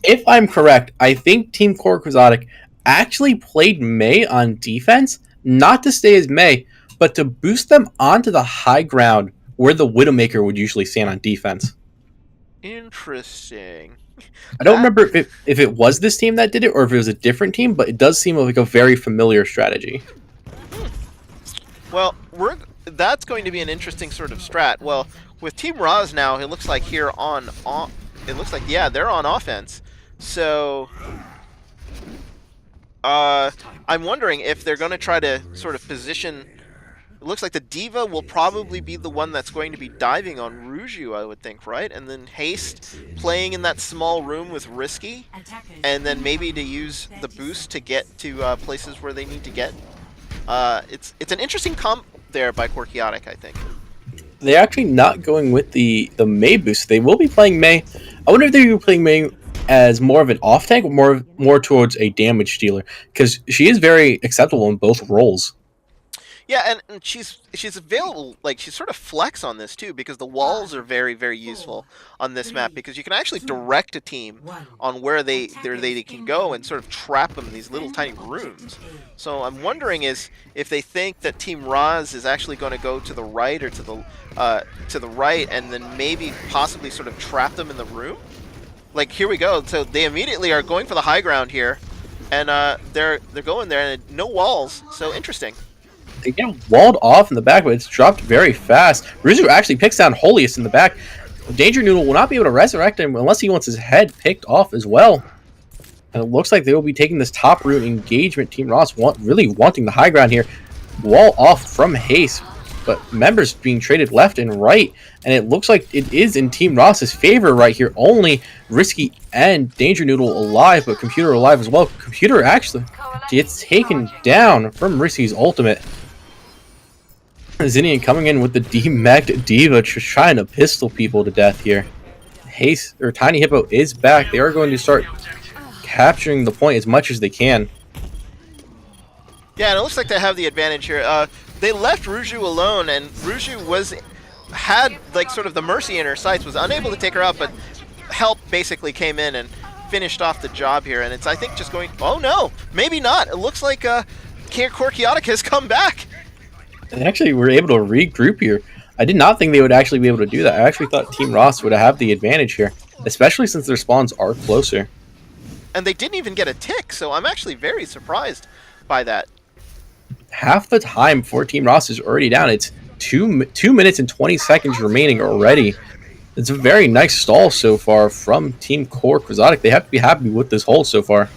If I'm correct, I think Team Quixotic actually played Mei on defense, not to stay as Mei, but to boost them onto the high ground where the Widowmaker would usually stand on defense. Interesting. I don't remember if it was this team that did it or if it was a different team, but it does seem like a very familiar strategy. Well, that's going to be an interesting sort of strat. Well, with Team RASS now, it looks like here it looks like, yeah, they're on offense. So I'm wondering if they're going to try to sort of position. It looks like the D.Va will probably be the one that's going to be diving on Ruju, I would think, right? And then Haste playing in that small room with Risky, and then maybe to use the boost to get to places where they need to get. It's an interesting comp there by Quixotic, I think. They're actually not going with the Mei boost. They will be playing Mei. I wonder if they're playing Mei as more of an off tank or more towards a damage dealer, because she is very acceptable in both roles. Yeah, and she's available, like, she's sort of flex on this too, because the walls are very, very useful on this map, because you can actually direct a team on where they can go and sort of trap them in these little tiny rooms. So I'm wondering if they think that Team RASS is actually going to go to the right or to the right, and then maybe possibly sort of trap them in the room. Like, here we go. So they immediately are going for the high ground here, and they're going there, and no walls. So interesting. They get walled off in the back, but it's dropped very fast. Ruzu actually picks down Holiest in the back. Danger Noodle will not be able to resurrect him unless he wants his head picked off as well. And it looks like they will be taking this top route engagement. Team RASS really wanting the high ground here. Wall off from Haste, but members being traded left and right. And it looks like it is in Team RASS's favor right here. Only Risky and Danger Noodle alive, but Computer alive as well. Computer actually gets taken down from Risky's ultimate. Zinnian coming in with the D-Mech D.Va, just trying to pistol people to death here. Haste, or Tiny Hippo is back. They are going to start capturing the point as much as they can. Yeah, and it looks like they have the advantage here. They left Ruju alone, and Ruju had like sort of the mercy in her sights, was unable to take her out, but help basically came in and finished off the job here. And it's, I think, just going. Oh no, maybe not. It looks like Quixotic has come back. They actually were able to regroup here. I did not think they would actually be able to do that. I actually thought Team RASS would have the advantage here, especially since their spawns are closer. And they didn't even get a tick, so I'm actually very surprised by that. Half the time for Team RASS is already down. It's 2 minutes and 20 seconds remaining already. It's a very nice stall so far from Team Quixotic. They have to be happy with this hold so far.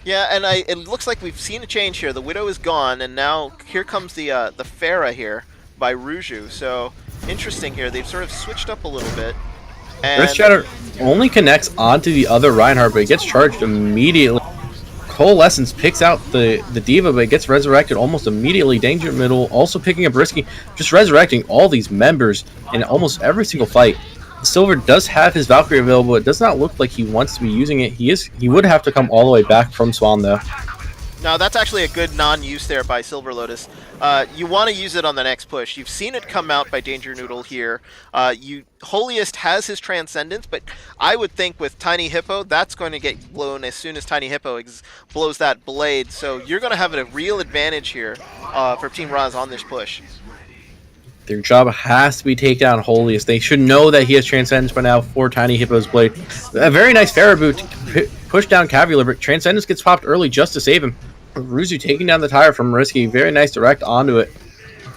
Yeah, and it looks like we've seen a change here. The Widow is gone, and now here comes the Pharah here by Ruju. So interesting here. They've sort of switched up a little bit. Earth Shatter only connects onto the other Reinhardt, but it gets charged immediately. Coalescence picks out the D.Va, but it gets resurrected almost immediately. Danger Middle also picking up Risky, just resurrecting all these members in almost every single fight. Silver does have his Valkyrie available. It does not look like he wants to be using it. He would have to come all the way back from Swan though. No, that's actually a good non-use there by Silver Lotus. You want to use it on the next push. You've seen it come out by Danger Noodle here. Holiest has his Transcendence, but I would think with Tiny Hippo, that's going to get blown as soon as Tiny Hippo blows that blade. So you're going to have a real advantage here for Team RASS on this push. Their job has to be take down Holiest. They should know that he has Transcendence by now for Tiny Hippo's blade. A very nice Pharah boot to push down Cavular, but Transcendence gets popped early just to save him. Ruzu taking down the tire from Risky. Very nice direct onto it.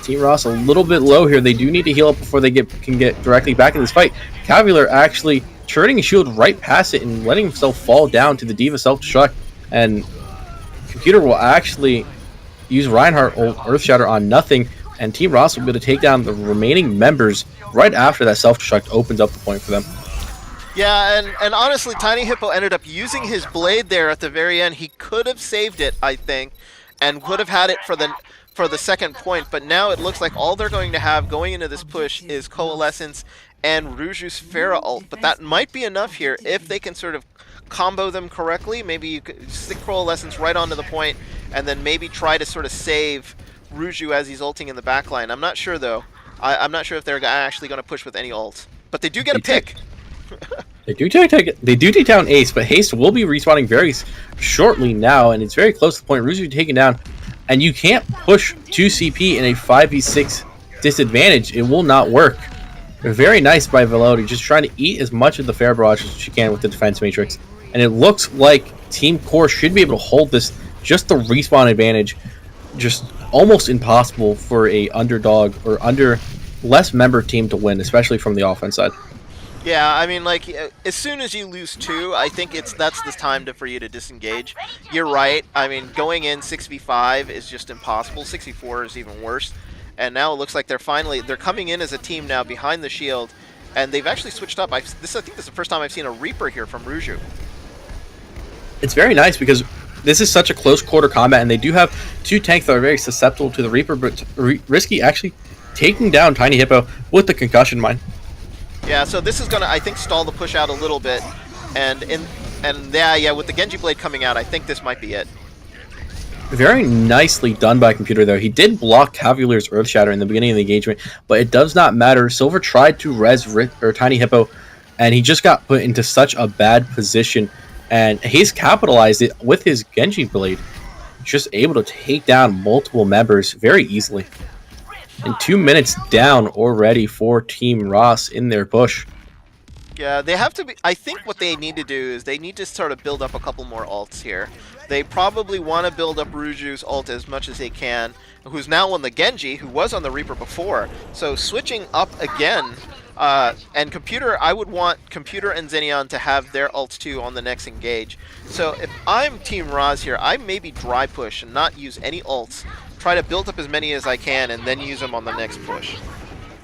Team Ross a little bit low here. They do need to heal up before they can get directly back in this fight. Cavular actually turning his shield right past it and letting himself fall down to the D.Va self-destruct. And Computer will actually use Reinhardt or Earthshatter on nothing, and Team Ross will be able to take down the remaining members right after that self-destruct opens up the point for them. Yeah, and honestly, Tiny Hippo ended up using his blade there at the very end. He could have saved it, I think, and would have had it for the second point, but now it looks like all they're going to have going into this push is Coalescence and Ruju's Pharah ult, but that might be enough here if they can sort of combo them correctly. Maybe you could stick Coalescence right onto the point and then maybe try to sort of save Ruju as he's ulting in the backline. I'm not sure, though. I'm not sure if they're actually going to push with any ults, but they do get a pick. They do take down Ace, but Haste will be respawning very shortly now, and it's very close to the point. Ruju taken down, and you can't push 2 CP in a 5v6 disadvantage. It will not work. Very nice by Velody, just trying to eat as much of the Fair Barrage as she can with the defense matrix. And it looks like Team Core should be able to hold this. Just the respawn advantage, just almost impossible for a underdog or under less member team to win, especially from the offense side. Yeah, I mean, like, as soon as you lose 2, I think that's the time for you to disengage. You're right. I mean, going in 6v5 is just impossible. 6v4 is even worse. And now it looks like they're coming in as a team now behind the shield, and they've actually switched up. I think this is the first time I've seen a Reaper here from Ruju. It's very nice because this is such a close quarter combat, and they do have 2 tanks that are very susceptible to the Reaper, but Risky actually taking down Tiny Hippo with the concussion mine. Yeah, so this is gonna, I think, stall the push out a little bit, and yeah, with the Genji Blade coming out, I think this might be it. Very nicely done by Computer there. He did block Cavular's Earthshatter in the beginning of the engagement, but it does not matter. Silver tried to res Tiny Hippo, and he just got put into such a bad position, and he's capitalized it with his Genji Blade. Just able to take down multiple members very easily. And 2 minutes down already for Team Ross in their push. Yeah, they have to be. I think what they need to do is they need to sort of build up a couple more ults here. They probably want to build up Ruju's ult as much as they can, who's now on the Genji, who was on the Reaper before. So switching up again, and Computer, I would want Computer and Xenion to have their ults too on the next engage. So if I'm Team Roz here, I maybe dry push and not use any ults. Try to build up as many as I can and then use them on the next push.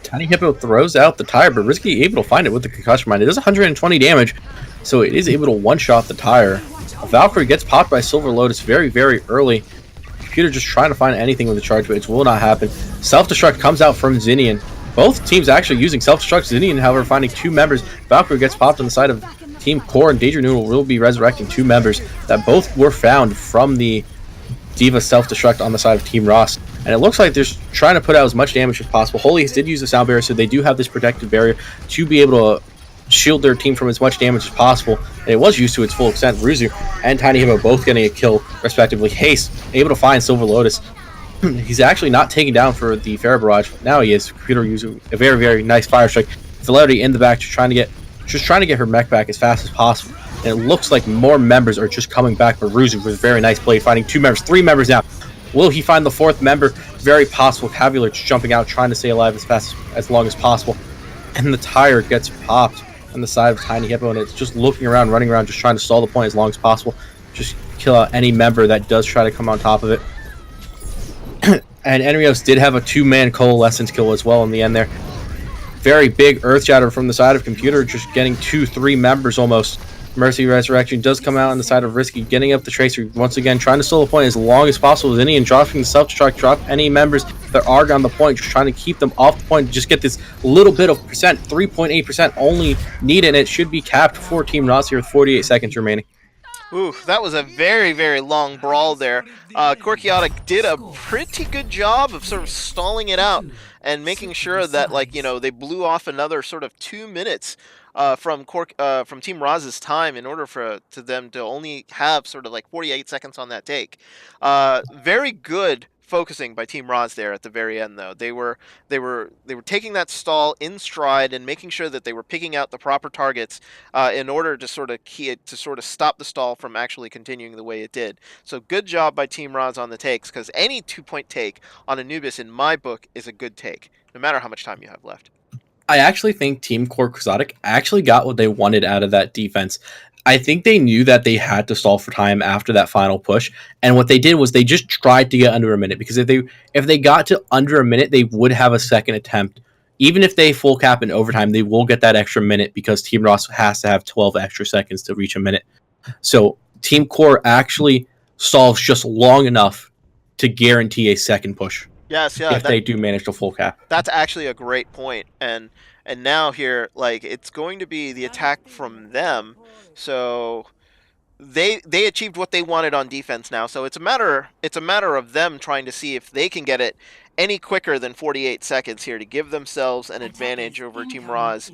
Tiny Hippo throws out the tire, but Risky able to find it with the concussion mine. It does 120 damage, so it is able to one-shot the tire. Valkyrie gets popped by Silver Lotus very, very early. Computer just trying to find anything with the charge, but it will not happen. Self-destruct comes out from Xenion. Both teams actually using self-destruct. Xenion, however, finding 2 members. Valkyrie gets popped on the side of Team Core, and Daedra Noodle will be resurrecting 2 members that both were found from the D.Va self-destruct on the side of Team Ross. And it looks like they're trying to put out as much damage as possible. Holiest did use the sound barrier, so they do have this protective barrier to be able to shield their team from as much damage as possible. And it was used to its full extent. Ruzu and Tiny Hippo both getting a kill, respectively. Haste able to find Silver Lotus. He's actually not taken down for the Fair Barrage. Now he is. Computer using a very, very nice fire strike. Velody in the back, just trying to get her mech back as fast as possible. And it looks like more members are just coming back, but Ruzu with a very nice play, finding 2 members, 3 members now. Will he find the 4th member? Very possible. Cavular just jumping out, trying to stay alive as long as possible. And the tire gets popped on the side of Tiny Hippo, and it's just looking around, running around, just trying to stall the point as long as possible. Just kill out any member that does try to come on top of it. And Enrios did have a 2-man Coalescence kill as well in the end there. Very big Earthshatter from the side of Computer, just getting 2-3 members almost. Mercy Resurrection does come out on the side of Risky, getting up the Tracer once again, trying to stall the point as long as possible. Xenion dropping the self-destruct, drop any members that are on the point, just trying to keep them off the point, just get this little bit of percent, 3.8% only needed, and it should be capped for Team Ross here with 48 seconds remaining. Ooh, that was a very, very long brawl there. Quixotic did a pretty good job of sort of stalling it out and making sure that, like, you know, they blew off another sort of 2 minutes from Team Roz's time in order for them to only have sort of like 48 seconds on that take. Very good focusing by Team RASS there at the very end, though. They were taking that stall in stride and making sure that they were picking out the proper targets in order to sort of stop the stall from actually continuing the way it did. So good job by Team RASS on the takes, because any 2-point take on Anubis in my book is a good take, no matter how much time you have left. I actually think Team Core Quixotic actually got what they wanted out of that defense. I think they knew that they had to stall for time after that final push, and what they did was they just tried to get under a minute, because if they got to under a minute, they would have a second attempt. Even if they full cap in overtime, they will get that extra minute, because Team RASS has to have 12 extra seconds to reach a minute. So Team Core actually stalls just long enough to guarantee a second push. Yes, yeah. If they do manage to full cap. That's actually a great point. And now here, like, it's going to be the attack from them. So they achieved what they wanted on defense now. So it's a matter of them trying to see if they can get it any quicker than 48 seconds here to give themselves an advantage over Team RASS.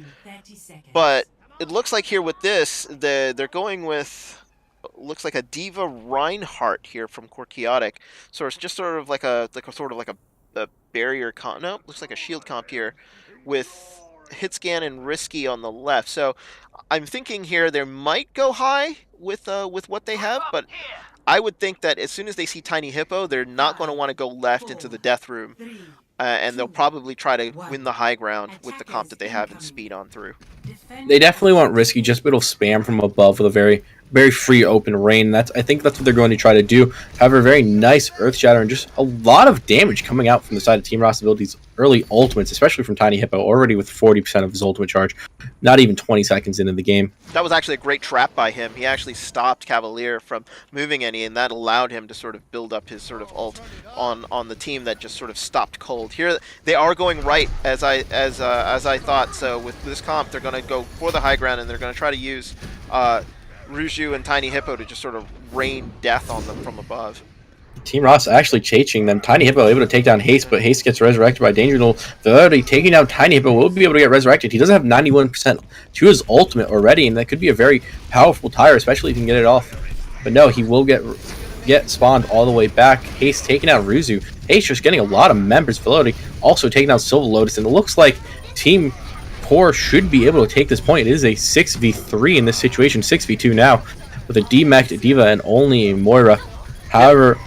But it looks like here with this, they're going with, looks like a Diva Reinhardt here from Quixotic. So it's just sort of like a barrier comp. No, looks like a shield comp here with Hitscan and Risky on the left. So I'm thinking here they might go high with what they have, but I would think that as soon as they see Tiny Hippo, they're not going to want to go left into the death room. And they'll probably try to win the high ground with the comp that they have and speed on through. They definitely want Risky, just a bit of spam from above with a very, very free open rain. I think that's what they're going to try to do. However, very nice Earth Shatter and just a lot of damage coming out from the side of Team RASS abilities early ultimates, especially from Tiny Hippo, already with 40% of his ultimate charge, not even 20 seconds into the game. That was actually a great trap by him. He actually stopped Cavalier from moving any, and that allowed him to sort of build up his sort of ult on the team that just sort of stopped cold. Here they are going right as I thought. So with this comp, they're going to go for the high ground, and they're going to try to use Ruju and Tiny Hippo to just sort of rain death on them from above. Team RASS actually chasing them. Tiny Hippo able to take down Haste, but Haste gets resurrected by Danger Duel. They're already taking down Tiny Hippo. Will be able to get resurrected. He doesn't have 91% to his ultimate already, and that could be a very powerful tire, especially if he can get it off. But no, he will get spawned all the way back. Haste taking out Ruzu. Haste just getting a lot of members. Velocity also taking out Silver Lotus, and it looks like Team Core should be able to take this point. It is a 6v3 in this situation, 6v2 now, with a D-Mech, Diva, and only a Moira. However,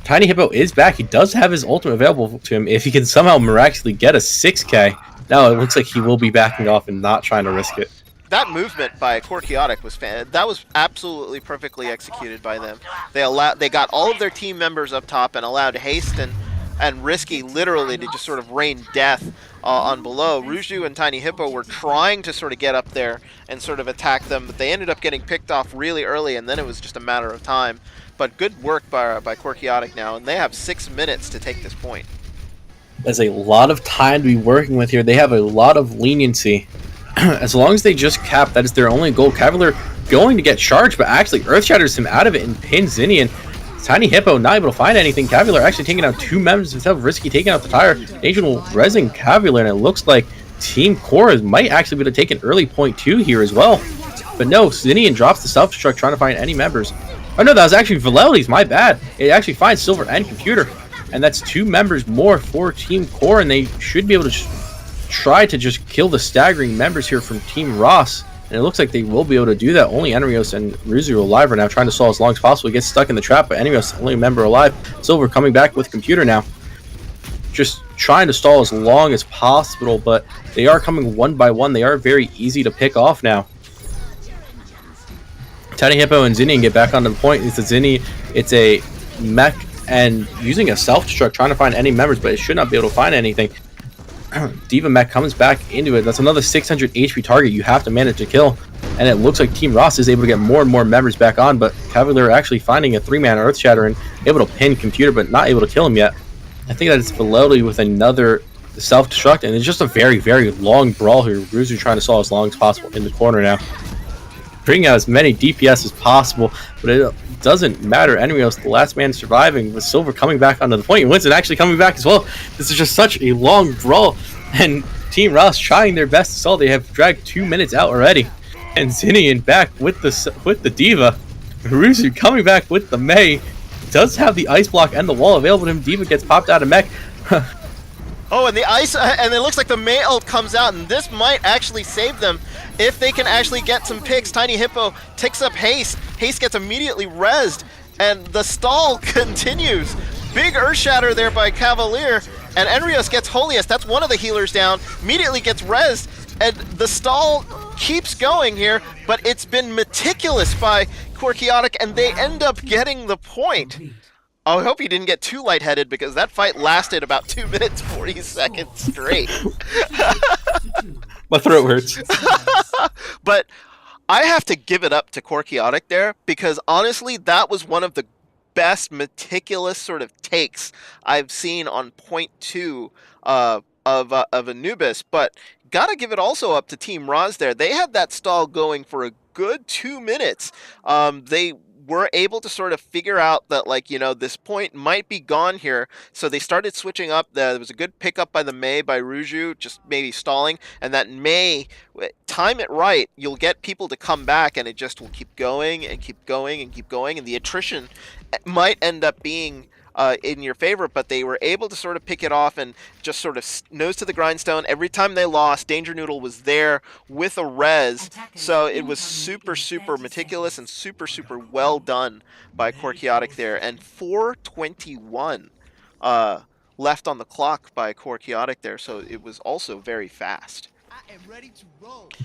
Tiny Hippo is back. He does have his ultimate available to him. If he can somehow miraculously get a 6k, now it looks like he will be backing off and not trying to risk it. That movement by Quixotic was that was absolutely perfectly executed by them. They got all of their team members up top and allowed Haste and Risky literally to just sort of rain death on below. Ruju and Tiny Hippo were trying to sort of get up there and sort of attack them, but they ended up getting picked off really early, and then it was just a matter of time. But good work by Quixotic now, and they have 6 minutes to take this point. There's a lot of time to be working with here. They have a lot of leniency. As long as they just cap, that is their only goal. Cavalier going to get charged, but actually Earth Shatters him out of it and pins Zinian. Tiny Hippo not able to find anything. Cavalier actually taking out 2 members himself. Risky taking out the tire. Agent will resin Cavalier, and it looks like Team Core might actually be able to take an early point 2 here as well. But no, Zinian drops the self-destruct trying to find any members. Oh no, that was actually Velelity's, my bad. It actually finds Silver and Computer. And that's 2 members more for Team Core, and they should be able to try to just kill the staggering members here from Team RASS. And it looks like they will be able to do that. Only Enrios and Ruzu are alive right now, trying to stall as long as possible. He gets stuck in the trap, but Enrios, only member alive. Silver coming back with Computer now. Just trying to stall as long as possible, but they are coming one by one. They are very easy to pick off now. Tiny Hippo and Zinian get back onto the point. It's a mech and using a self-destruct, trying to find any members, but it should not be able to find anything. Diva Mech comes back into it. That's another 600 HP target you have to manage to kill. And it looks like Team RASS is able to get more and more members back on, but Cavalier actually finding a 3-man Earth Shatter and able to pin Computer, but not able to kill him yet. I think that it's Velocity with another self-destruct, and it's just a very, very long brawl here. Ruzu trying to stall as long as possible in the corner now. Bring out as many DPS as possible, but it doesn't matter. Enrios, the last man surviving, with Silver coming back onto the point, and Winston actually coming back as well. This is just such a long brawl, and Team RASS trying their best to stall. They have dragged 2 minutes out already, and Zinian back with the Diva. Ruzu coming back with the Mei. does have the ice block and the wall available to him. D.Va gets popped out of mech. Oh, and the ice, and it looks like the Mei ult comes out, and this might actually save them if they can actually get some picks. Tiny Hippo takes up Haste. Haste gets immediately rezzed, and the stall continues. Big Earth Shatter there by Cavalier, and Enrios gets Holiest. That's one of the healers down. Immediately gets rezzed, and the stall keeps going here, but it's been meticulous by Quixotic, and they end up getting the point. Oh, I hope you didn't get too lightheaded, because that fight lasted about 2 minutes 40 seconds straight. My throat hurts. But I have to give it up to Quixotic there, because honestly, that was one of the best meticulous sort of takes I've seen on point 2 of Anubis. But gotta give it also up to Team RASS there. They had that stall going for a good 2 minutes. They were able to sort of figure out that, like, you know, this point might be gone here, so they started switching up. There was a good pickup by the Mei by Ruju, just maybe stalling, and that Mei, time it right, you'll get people to come back, and it just will keep going and keep going and keep going, and the attrition might end up being in your favor, but they were able to sort of pick it off and just sort of nose to the grindstone. Every time they lost, Danger Noodle was there with a res, so it was super, super meticulous and super, super well done by Quixotic there. And 4:21 left on the clock by Quixotic there, so it was also very fast.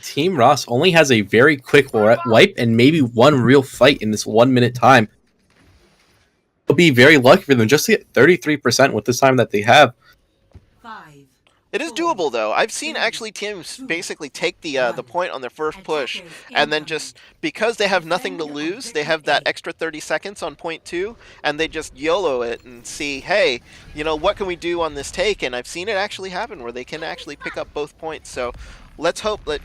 Team RASS only has a very quick wipe and maybe one real fight in this 1 minute time. It'll be very lucky for them just to get 33% with this time that they have. It is doable, though. I've seen actually teams basically take the point on their first push, and then just, because they have nothing to lose, they have that extra 30 seconds on point 2, and they just YOLO it and see, hey, you know, what can we do on this take? And I've seen it actually happen where they can actually pick up both points. So let's hope that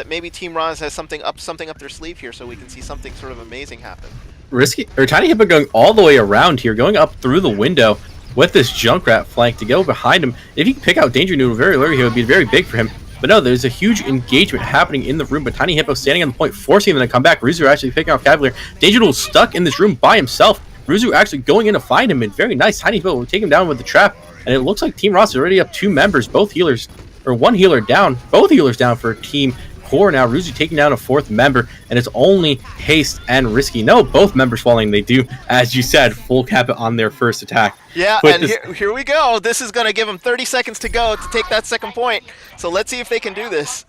maybe Team RASS has something up their sleeve here, so we can see something sort of amazing happen. Risky or Tiny Hippo going all the way around here, going up through the window with this Junkrat flank to go behind him. If he can pick out Danger Noodle very early, it would be very big for him. But no, there's a huge engagement happening in the room, but Tiny Hippo standing on the point, forcing him to come back. Ruzu actually picking off Cavalier. Danger Noodle stuck in this room by himself. Ruzu actually going in to find him, and very nice. Tiny Hippo will take him down with the trap, and it looks like Team RASS is already up 2 members, both healers, or one healer down, both healers down for Team Core now. Ruzu taking down a 4th member, and it's only Haste and Risky. No, both members falling. They do, as you said, full cap it on their first attack. Yeah, and here we go. This is going to give them 30 seconds to go to take that second point. So let's see if they can do this.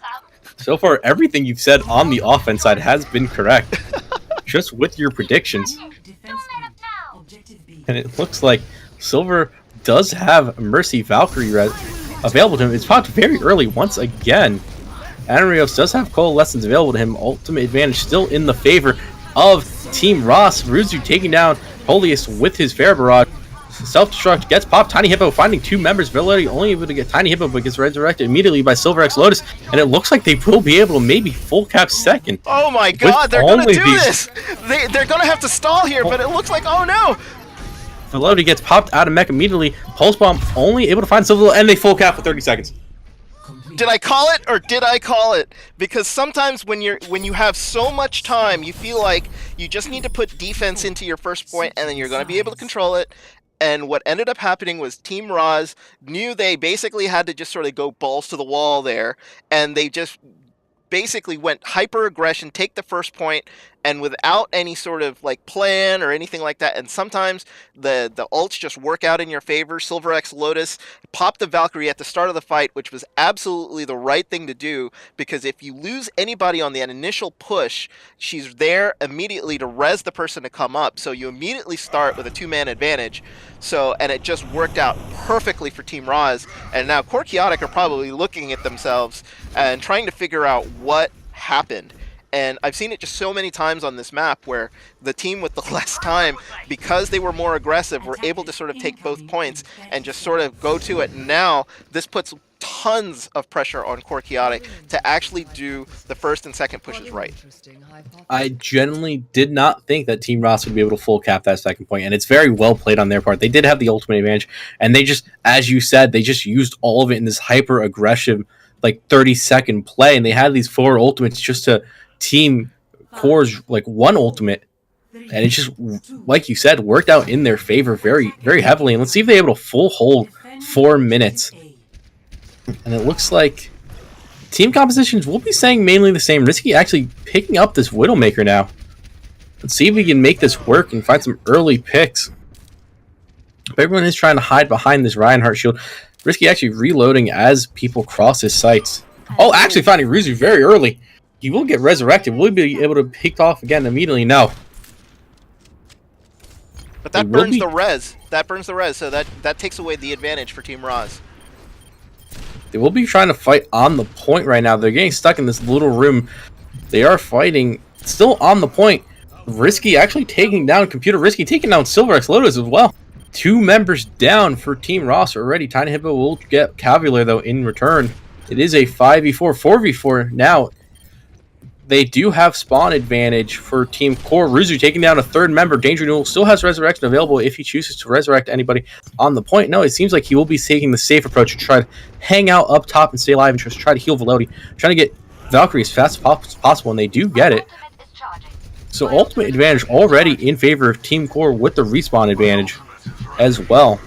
So far, everything you've said on the offense side has been correct. Just with your predictions. And it looks like Silver does have Mercy Valkyrie available to him. It's popped very early once again. Anrios does have Coalescence available to him. Ultimate advantage still in the favor of Team RASS. Ruzu taking down Holiest with his Fair Barrage. Self-destruct gets popped. Tiny Hippo finding 2 members. Ability only able to get Tiny Hippo, but gets resurrected immediately by Silver X Lotus. And it looks like they will be able to maybe full cap second. Oh my god, they're going to do this! They're going to have to stall here, but it looks like, oh no! Velocity gets popped out of mech immediately. Pulse Bomb only able to find Silver, and they full cap for 30 seconds. Did I call it, or did I call it? Because sometimes when you have so much time, you feel like you just need to put defense into your first point, and then you're going to be able to control it. And what ended up happening was Team RASS knew they basically had to just sort of go balls to the wall there, and they just basically went hyper aggression, take the first point, and without any sort of like plan or anything like that. And sometimes the ults just work out in your favor. Silver X Lotus popped the Valkyrie at the start of the fight, which was absolutely the right thing to do, because if you lose anybody on the initial push, she's there immediately to res the person to come up. So you immediately start with a 2-man advantage. So, and it just worked out perfectly for Team RASS. And now Quixotic are probably looking at themselves and trying to figure out what happened. And I've seen it just so many times on this map where the team with the less time, because they were more aggressive, were able to sort of take both points and just sort of go to it. And now this puts tons of pressure on Quixotic to actually do the first and second pushes right. I genuinely did not think that Team RASS would be able to full cap that second point, and it's very well played on their part. They did have the ultimate advantage, and they just, as you said, they just used all of it in this hyper aggressive, like 30-second play, and they had these 4 ultimates just to Team Core's like 1 ultimate, And it just, like you said, worked out in their favor very, very heavily. And let's see if they're able to full hold 4 minutes. And it looks like team compositions will be staying mainly the same. Risky actually picking up this Widowmaker now. Let's see if we can make this work and find some early picks. But everyone is trying to hide behind this Reinhardt shield. Risky actually reloading as people cross his sights. Oh, actually finding Ruzu very early. He will get resurrected. Will he be able to pick off again immediately? No. But that burns the res. That burns the res, so that takes away the advantage for Team RASS. They will be trying to fight on the point right now. They're getting stuck in this little room. They are fighting still on the point. Risky actually taking down Computer. Risky taking down SilverX Lotus as well. 2 members down for Team RASS already. Tiny Hippo will get Cavalier though in return. It is a 5v4, 4v4 now. They do have spawn advantage for Team Core. Ruzu taking down a 3rd member. Danger Noodle still has resurrection available if he chooses to resurrect anybody on the point. No, it seems like he will be taking the safe approach to try to hang out up top and stay alive and just try to heal Velody. Trying to get Valkyrie as fast as possible, and they do get it. So ultimate advantage already in favor of Team Core with the respawn advantage as well.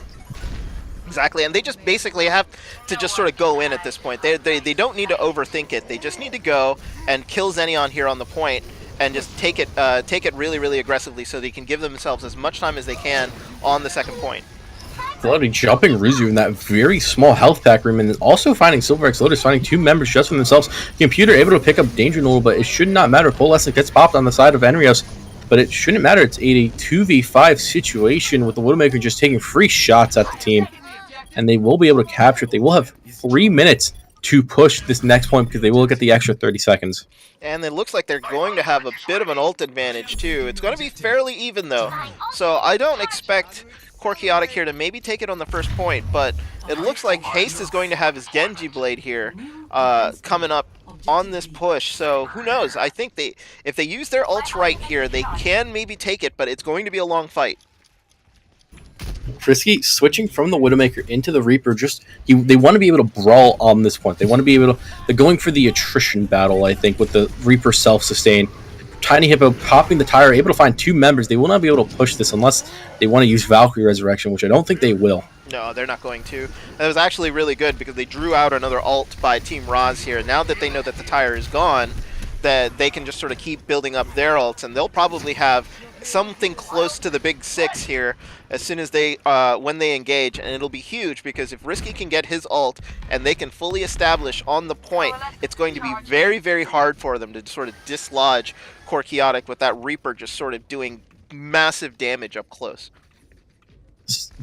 Exactly, and they just basically have to just sort of go in at this point. They don't need to overthink it. They just need to go and kill Xenion here on the point and just take it really, really aggressively so they can give themselves as much time as they can on the second point. Velody jumping Ruzu in that very small health pack room, and then also finding SilverX Lotus, finding 2 members just for themselves. Computer able to pick up Danger Noodle, but it should not matter. Coalescent gets popped on the side of Enrios, but it shouldn't matter. It's a 2v5 situation with the Widowmaker just taking free shots at the team. And they will be able to capture it. They will have 3 minutes to push this next point because they will get the extra 30 seconds. And it looks like they're going to have a bit of an ult advantage too. It's going to be fairly even though. So I don't expect Quixotic here to maybe take it on the first point, but it looks like Haste is going to have his Genji Blade here coming up on this push. So who knows? I think if they use their ults right here, they can maybe take it, but it's going to be a long fight. Risky switching from the Widowmaker into the Reaper. They want to be able to brawl on this point. They want to be able to. They're going for the attrition battle, I think, with the Reaper self-sustain. Tiny Hippo popping the tire, able to find 2 members. They will not be able to push this unless they want to use Valkyrie Resurrection, which I don't think they will. No, they're not going to. That was actually really good because they drew out another ult by Team RASS here. Now that they know that the tire is gone, that they can just sort of keep building up their ults, and they'll probably have something close to the big 6 here as soon as they when they engage, and it'll be huge because if Risky can get his ult and they can fully establish on the point, it's going to be very, very hard for them to sort of dislodge Quixotic with that Reaper just sort of doing massive damage up close.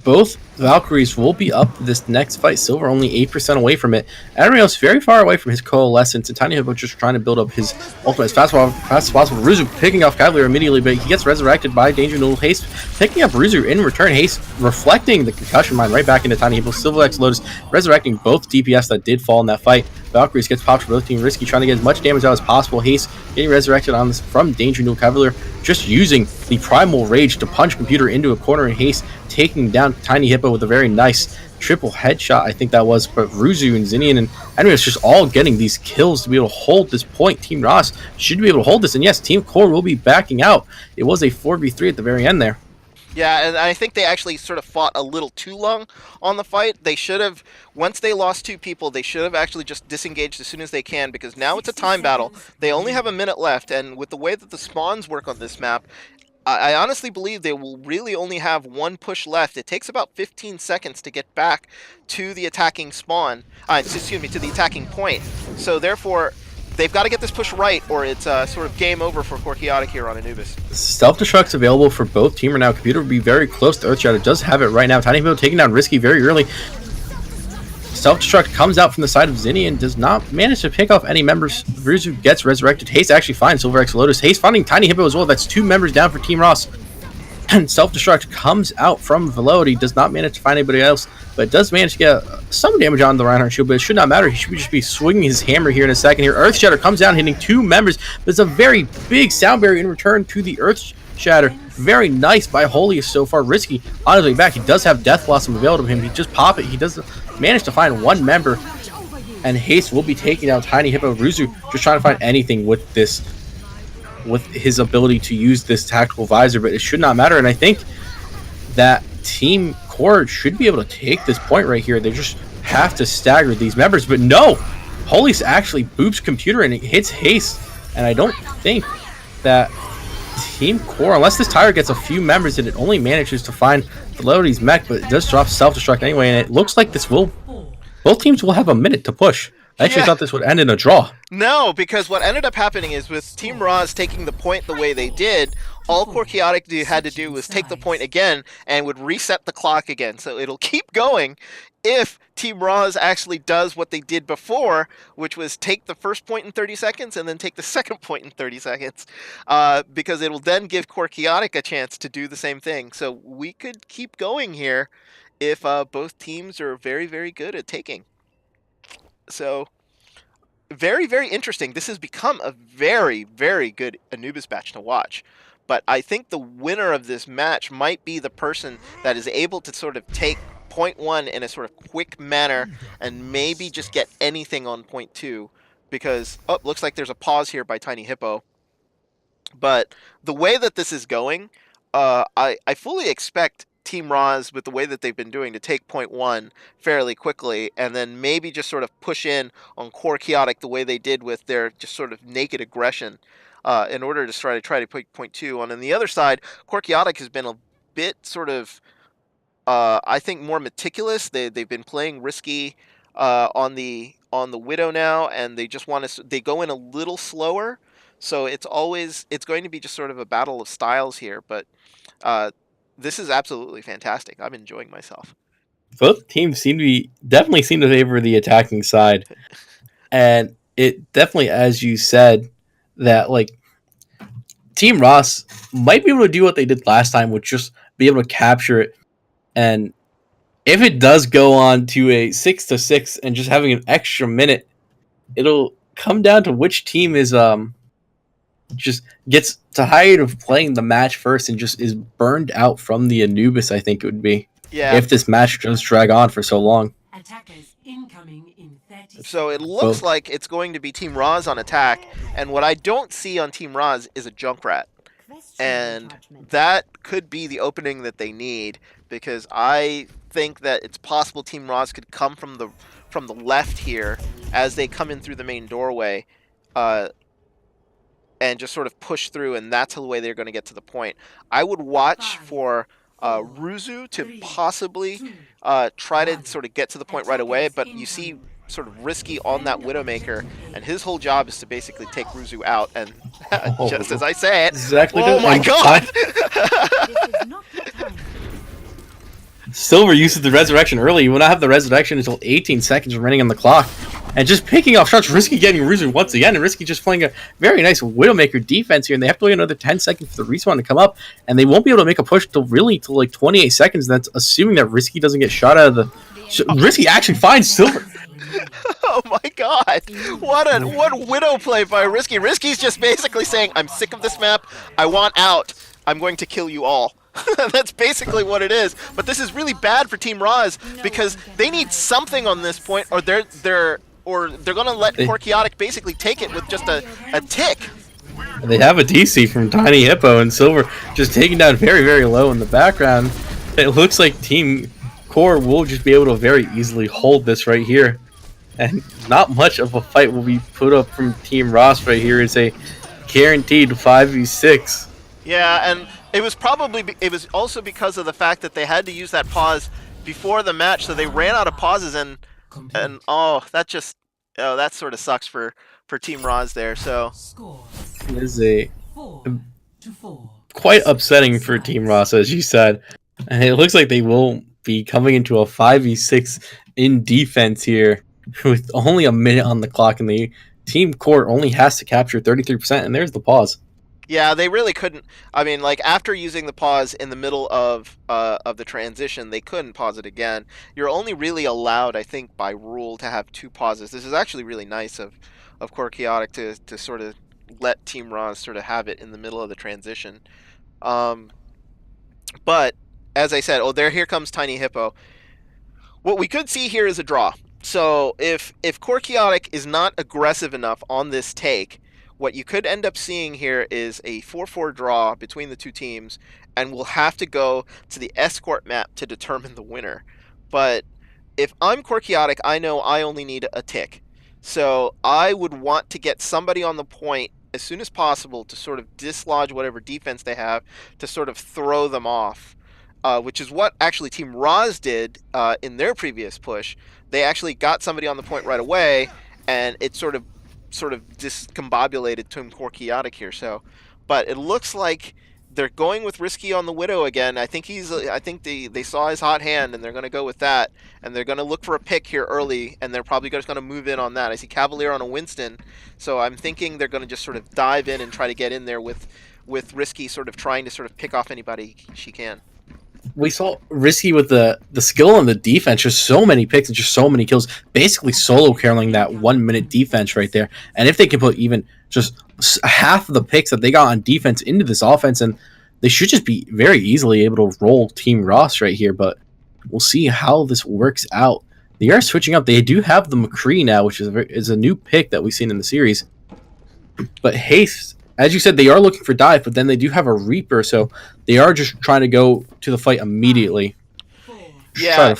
Both Valkyries will be up this next fight. Silver only 8% away from it. Adriel's very far away from his Coalescence, and Tiny Hippo just trying to build up his ultimate as fast as possible. Ruzu picking off Cavalier immediately, but he gets resurrected by Danger Noodle. Haste picking up Ruzu in return. Haste reflecting the concussion mine right back into Tiny Hippo. SilverX Lotus resurrecting both DPS that did fall in that fight. Valkyries gets popped for both team. Risky trying to get as much damage out as possible. Haste getting resurrected on this from Danger Noodle. Cavalier just using the Primal Rage to punch Computer into a corner, and Haste taking down Tiny Hippo with a very nice triple headshot, I think that was. But Ruzu and Xenion and Enrios just all getting these kills to be able to hold this point. Team RASS should be able to hold this, and yes, Team Core will be backing out. It was a 4v3 at the very end there. Yeah, and I think they actually sort of fought a little too long on the fight. They should have, once they lost 2 people, they should have actually just disengaged as soon as they can, because now it's a time battle. They only have a minute left, and with the way that the spawns work on this map, I honestly believe they will really only have 1 push left. It takes about 15 seconds to get back to the attacking spawn, excuse me, to the attacking point. So therefore, they've got to get this push right, or it's sort of game over for Quixotic here on Anubis. Self-destruct's available for both team right now. Computer will be very close to Earthshadow. Does have it right now. Tiny Hippo taking down Risky very early. Self-destruct comes out from the side of Xenion, does not manage to pick off any members. Ruzu gets resurrected. Haste actually finds SilverX Lotus. Haste finding Tiny Hippo as well. That's 2 members down for Team RASS. And Self-destruct comes out from Velody, does not manage to find anybody else, but does manage to get some damage on the Reinhardt shield, but it should not matter. He should just be swinging his hammer here in a second here. Earthshatter comes down, hitting 2 members. There's a very big sound barrier in return to the Earthshatter. Very nice by Holius so far. Risky on his way back. He does have Death Blossom available to him. He just pop it. He does manage to find 1 member, and Haste will be taking down Tiny Hippo. Ruzu just trying to find anything with this with his ability to use this tactical visor, but it should not matter. And I think that Team Core should be able to take this point right here. They just have to stagger these members, but no, Holy's actually boops computer and it hits haste. And I don't think that Team Core, unless this tire gets a few members and it only manages to find Velocity's mech, but it does drop self-destruct anyway, and it looks like this will, both teams will have a minute to push. I actually thought this would end in a draw. No, because what ended up happening is with Team RASS taking the point the way they did, all Quixotic had to do was take the point again and would reset the clock again. So it'll keep going if Team RASS actually does what they did before, which was take the first point in 30 seconds and then take the second point in 30 seconds. Because it'll then give Quixotic a chance to do the same thing. So we could keep going here if both teams are very, very good at taking. So, very, very interesting. This has become a very, very good Anubis match to watch. But I think the winner of this match might be the person that is able to sort of take point 1 in a sort of quick manner and maybe just get anything on point 2. Because, oh, looks like there's a pause here by Tiny Hippo. But the way that this is going, I fully expect Team RASS, with the way that they've been doing, to take point 1 fairly quickly and then maybe just sort of push in on Quixotic the way they did with their just sort of naked aggression in order to try to put point 2 on. On the other side, Quixotic has been a bit sort of, I think, more meticulous. They've been playing risky on the Widow now, and they just want to, they go in a little slower. So it's going to be just sort of a battle of styles here, but this is absolutely fantastic. I'm enjoying myself. Both teams definitely seem to favor the attacking side. And it definitely, as you said, that like Team RASS might be able to do what they did last time, which just be able to capture it. And if it does go on to a 6-6 and just having an extra minute, it'll come down to which team is just gets tired of playing the match first and just is burned out from the Anubis, I think it would be. Yeah. If this match does drag on for so long. Attackers incoming in 30 So it looks like it's going to be Team RASS on attack, and what I don't see on Team RASS is a Junkrat. And that could be the opening that they need, because I think that it's possible Team RASS could come from the left here as they come in through the main doorway, and just sort of push through, and that's the way they're going to get to the point. I would watch for Ruzu to possibly try to sort of get to the point right away, but you see sort of Risky on that Widowmaker, and his whole job is to basically take Ruzu out, and just as I say it, exactly. Oh my god! Silver uses the resurrection early. You will not have the resurrection until 18 seconds remaining on the clock. And just picking off shots, Risky getting Ruzu once again, and Risky just playing a very nice Widowmaker defense here, and they have to wait another 10 seconds for the respawn to come up, and they won't be able to make a push till like 28 seconds. That's assuming that Risky doesn't get shot out of the... Risky actually finds Silver. Oh my god! What Widow play by Risky. Risky's just basically saying, I'm sick of this map, I want out, I'm going to kill you all. That's basically what it is. But this is really bad for Team RASS, because they need something on this point, or they're going to let Quixotic basically take it with just a tick. They have a DC from Tiny Hippo, and Silver just taking down very, very low in the background. It looks like Team Core will just be able to very easily hold this right here. And not much of a fight will be put up from Team RASS right here. It's a guaranteed 5v6. Yeah, and it was also because of the fact that they had to use that pause before the match, so they ran out of pauses, and that sort of sucks for Team RASS there. So it is quite upsetting for Team RASS, as you said, and it looks like they will be coming into a 5v6 in defense here with only a minute on the clock, and the Team Core only has to capture 33%, and there's the pause. Yeah, they really couldn't. I mean, like, after using the pause in the middle of the transition, they couldn't pause it again. You're only really allowed, I think, by rule, to have 2 pauses. This is actually really nice of Quixotic to sort of let Team RASS sort of have it in the middle of the transition. But as I said, here comes Tiny Hippo. What we could see here is a draw. So if Quixotic is not aggressive enough on this take, what you could end up seeing here is a 4-4 draw between the two teams, and we'll have to go to the escort map to determine the winner. But if I'm Quixotic, I know I only need a tick. So I would want to get somebody on the point as soon as possible to sort of dislodge whatever defense they have, to sort of throw them off. Which is what actually Team RASS did in their previous push. They actually got somebody on the point right away, and it sort of discombobulated Team Quixotic here. So, but it looks like they're going with Risky on the Widow again. I think they saw his hot hand, and they're going to go with that, and they're going to look for a pick here early, and they're probably just going to move in on that. I see Cavalier on a Winston, so I'm thinking they're going to just sort of dive in and try to get in there with Risky sort of trying to sort of pick off anybody she can. We saw Risky with the skill on the defense, just so many picks and just so many kills, basically solo carrying that 1 minute defense right there. And if they can put even just half of the picks that they got on defense into this offense, and they should just be very easily able to roll Team RASS right here. But we'll see how this works out. They are switching up. They do have the McCree now, which is a new pick that we've seen in the series. But Haste, as you said, they are looking for dive, but then they do have a Reaper, so they are just trying to go to the fight immediately. Yeah,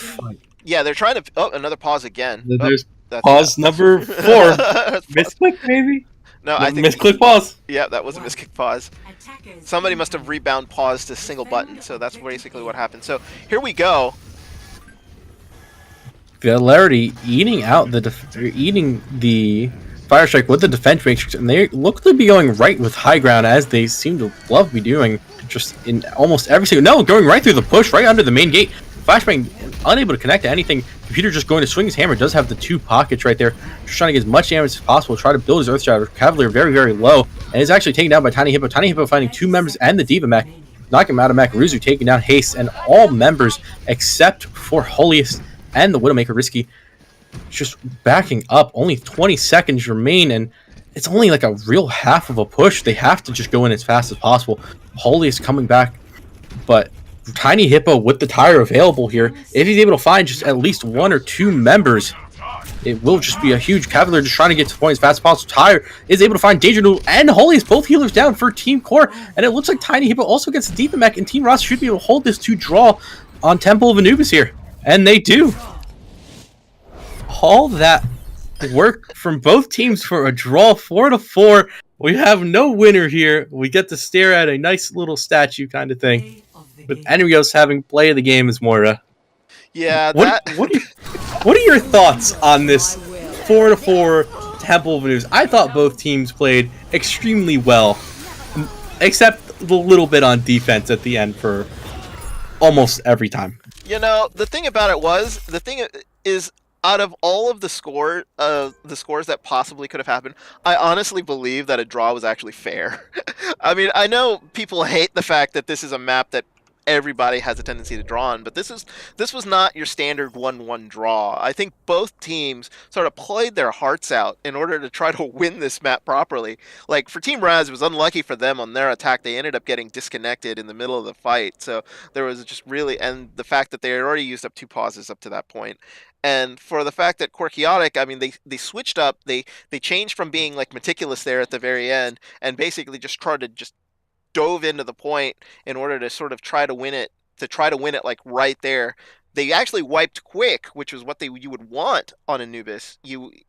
yeah, they're trying to. Oh, another pause again. There's pause number 4. Misclick, maybe? No, I think misclick pause. Yeah, that was a misclick pause. Somebody must have rebound paused a single button, so that's basically what happened. So here we go. Valerity eating the Fire Strike with the defense matrix, and they look to be going right with high ground, as they seem to love to be doing just in almost every single. No, going right through the push, right under the main gate. Flashbang unable to connect to anything. Computer just going to swing his hammer. Does have the 2 pockets right there. Just trying to get as much damage as possible. Try to build his Earth Shatter. Cavalier very, very low, and is actually taken down by Tiny Hippo. Tiny Hippo finding 2 members and the Diva Mech. Knocking him out of mech. Ruzu taking down Haste, and all members except for Holiest and the Widowmaker Risky just backing up. Only 20 seconds remain, and it's only like a real half of a push. They have to just go in as fast as possible. Holy is coming back, but Tiny Hippo with the tire available here, if he's able to find just at least 1 or 2 members, it will just be a huge. Cavalier just trying to get to the point as fast as possible. Tire is able to find Danger Noodle and Holy is both healers down for Team Core, and it looks like Tiny Hippo also gets the Diva Mech, and Team RASS should be able to hold this 2 draw on Temple of Anubis here, and they do. All that work from both teams for a draw 4-4. We have no winner here. We get to stare at a nice little statue kind of thing, with Enrios having play of the game as Moira. Yeah, what are your thoughts on this 4-4 Temple of Anubis? I thought both teams played extremely well, except the little bit on defense at the end for almost every time. You know, the thing is, out of all of the scores that possibly could have happened, I honestly believe that a draw was actually fair. I mean, I know people hate the fact that this is a map that everybody has a tendency to draw on, but this was not your standard 1-1 draw. I think both teams sort of played their hearts out in order to try to win this map properly. Like, for Team RASS, it was unlucky for them on their attack. They ended up getting disconnected in the middle of the fight, so there was just really, and the fact that they had already used up 2 pauses up to that point. And for the fact that Quixotic, I mean, they switched up, they changed from being like meticulous there at the very end, and basically just tried to just dove into the point in order to sort of try to win it like right there. They actually wiped quick, which was what you would want on Anubis.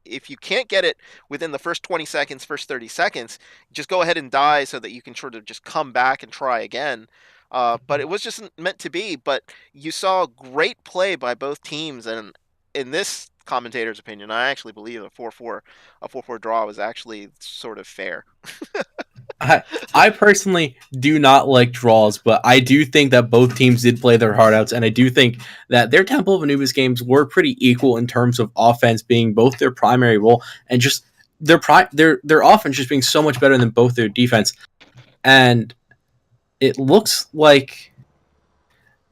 If you can't get it within the first 20 seconds, first 30 seconds, just go ahead and die so that you can sort of just come back and try again. But it was just meant to be. But you saw great play by both teams, and in this commentator's opinion, I actually believe a 4-4 draw was actually sort of fair. I personally do not like draws, but I do think that both teams did play their heart outs, and I do think that their Temple of Anubis games were pretty equal in terms of offense being both their primary role and just their offense just being so much better than both their defense. And it looks like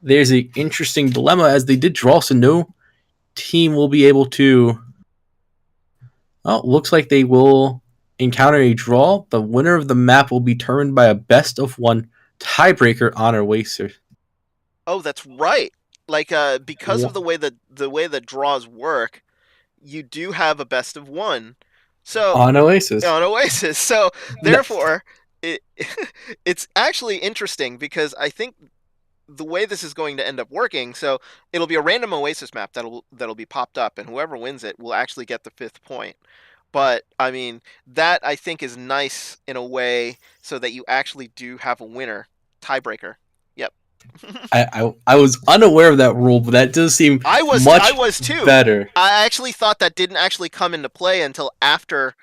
there's an interesting dilemma, as they did draw, so no team will be able to. Oh, looks like they will encounter a draw. The winner of the map will be determined by a best-of-1 tiebreaker on our waster. Oh, that's right. Like, because of the way the draws work, you do have a best-of-1. So On Oasis. on Oasis. So No, therefore, it it's actually interesting because I think the way this is going to end up working, so it'll be a random Oasis map that'll be popped up, and whoever wins it will actually get the 5th point. But I mean, that I think is nice in a way, so that you actually do have a winner tiebreaker. Yep. I was unaware of that rule, but that does seem I much was too. better. I actually thought that didn't actually come into play until after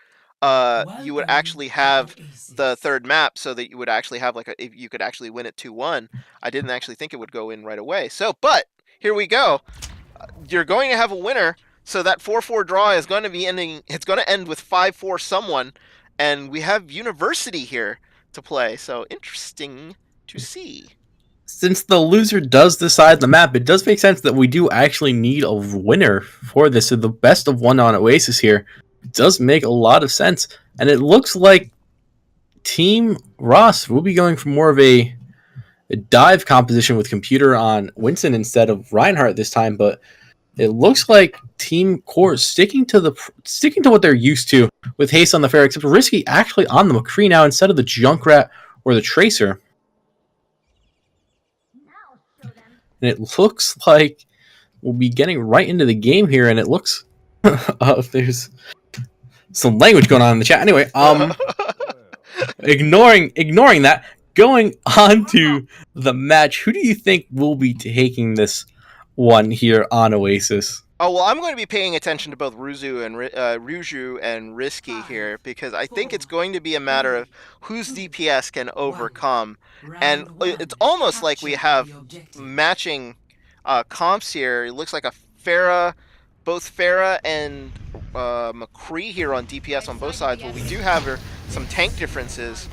you would actually have the 3rd map, so that you would actually have like if you could actually win it 2-1. I didn't actually think it would go in right away. So, but here we go. You're going to have a winner, so that 4-4 draw is going to be ending. It's going to end with 5-4 someone, and we have University here to play. So interesting to see. Since the loser does decide the map, it does make sense that we do actually need a winner for this. So the best of one on Oasis here does make a lot of sense. And it looks like Team RASS will be going for more of a dive composition with Computer on Winston instead of Reinhardt this time. But it looks like Team Core sticking to what they're used to with Haste on the Fair, except Risky actually on the McCree now instead of the Junkrat or the Tracer. And it looks like we'll be getting right into the game here, and it looks there's some language going on in the chat. Anyway, ignoring that, going on to the match. Who do you think will be taking this one here on Oasis? Oh, well, I'm going to be paying attention to both Ruju and Risky here, because I think it's going to be a matter of whose DPS can overcome. And it's almost like we have matching comps here. It looks like both Farah and McCree here on DPS on both sides. But we do have some tank differences.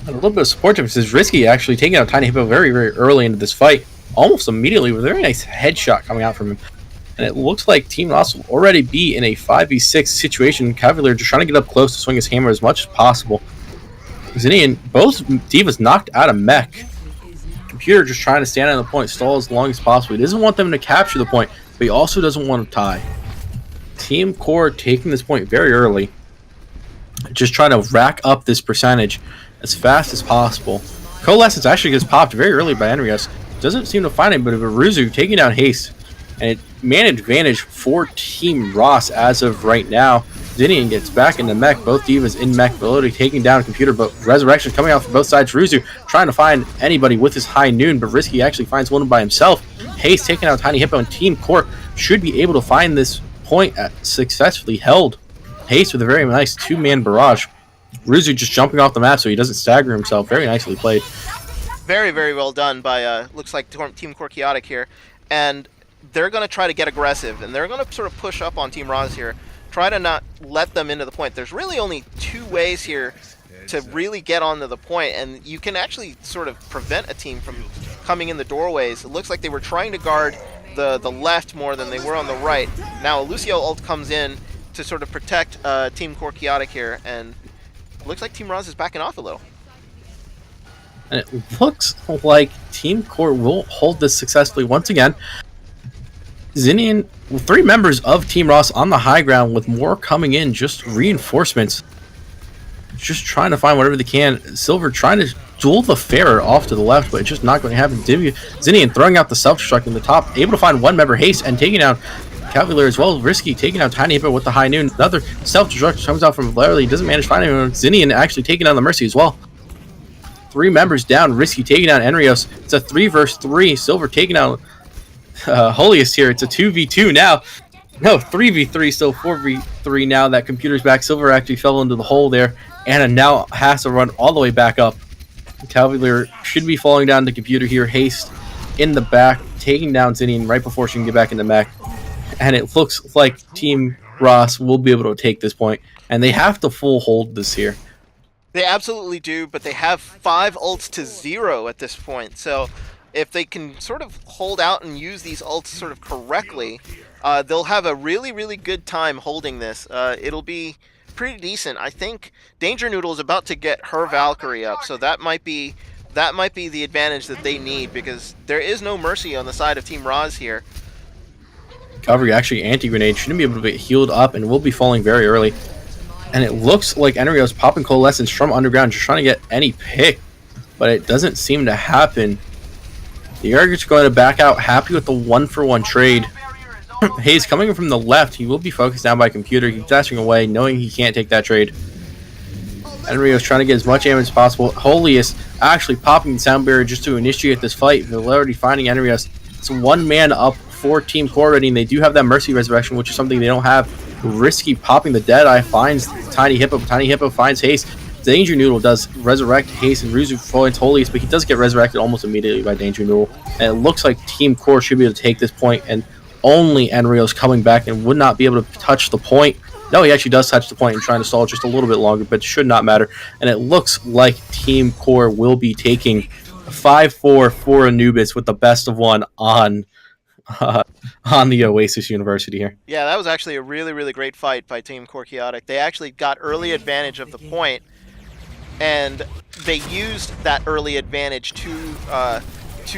A little bit of support differences. Risky actually taking out Tiny Hippo very, very early into this fight. Almost immediately with a very nice headshot coming out from him. And it looks like Team RASS will already be in a 5v6 situation. Cavalier just trying to get up close to swing his hammer as much as possible. Zinian, both Divas knocked out of mech. Computer just trying to stand on the point, stall as long as possible. He doesn't want them to capture the point, but he also doesn't want to tie. Team Core taking this point very early. Just trying to rack up this percentage as fast as possible. Coalescence actually gets popped very early by Enrios. Doesn't seem to find him, but Aruzu taking down Haste. And it man advantage for Team RASS as of right now. Zinian gets back into mech. Both Divas in mech ability taking down Computer, but Resurrection coming out from both sides. Ruzu trying to find anybody with his high noon, but Risky actually finds one by himself. Haste taking out Tiny Hippo, and Team Corp should be able to find this point successfully held. Haste with a very nice 2-man barrage. Ruzu just jumping off the map so he doesn't stagger himself. Very nicely played. Very, very well done by, looks like Team Quixotic here. And they're going to try to get aggressive, and they're going to sort of push up on Team RASS here. Try to not let them into the point. There's really only 2 ways here to really get onto the point, and you can actually sort of prevent a team from coming in the doorways. It looks like they were trying to guard the left more than they were on the right. Now Lucio ult comes in to sort of protect Team Quixotic here, and it looks like Team RASS is backing off a little. And it looks like Team Core will hold this successfully once again. Zinian, 3 members of Team RASS on the high ground with more coming in, just reinforcements. Just trying to find whatever they can. Silver trying to duel the Farer off to the left, but it's just not going to happen. Zinian throwing out the self-destruct in the top, able to find 1 member, Haste, and taking down Cavalier as well. Risky taking out Tiny Hippo with the high noon. Another self-destruct comes out from Valerian. He doesn't manage to find anyone. Zinian actually taking down the Mercy as well. 3 members down. Risky taking down Enrios. It's a 3 versus 3. Silver taking out Holiest here. It's a 2v2 now. No, 3v3, still 4v3 now that Computer's back. Silver actually fell into the hole there. Anna now has to run all the way back up. Cavalier should be falling down to Computer here. Haste in the back, taking down Zinian right before she can get back in the mech. And it looks like Team RASS will be able to take this point. And they have to full hold this here. They absolutely do, but they have 5 ults to 0 at this point. So if they can sort of hold out and use these ults sort of correctly, they'll have a really, really good time holding this. It'll be pretty decent. I think Danger Noodle is about to get her Valkyrie up, so that might be the advantage that they need, because there is no mercy on the side of Team RASS here. Cavalry actually anti-grenade shouldn't be able to get healed up and will be falling very early. And it looks like Enrio's popping Coalescence from underground, just trying to get any pick, but it doesn't seem to happen. The Argot's going to back out, happy with the 1-for-1 trade. Hayes coming from the left, he will be focused down by Computer. He's dashing away, knowing he can't take that trade. Enrio's trying to get as much damage as possible. Holiest actually popping the sound barrier just to initiate this fight. They're already finding Enrios. It's one man up for Team Core already, and they do have that Mercy Resurrection, which is something they don't have. Risky popping the Deadeye finds Tiny Hippo. Tiny Hippo finds Haste. Danger Noodle does resurrect Haste, and Ruzu finds Holiest, but he does get resurrected almost immediately by Danger Noodle. And it looks like Team Core should be able to take this point, and only Enrio's coming back and would not be able to touch the point. No, he actually does touch the point and trying to stall just a little bit longer, but it should not matter. And it looks like Team Core will be taking 5-4 for Anubis with the best of one on the Oasis University here. Yeah, that was actually a really, really great fight by Team Quixotic. They actually got early advantage of the point, and they used that early advantage to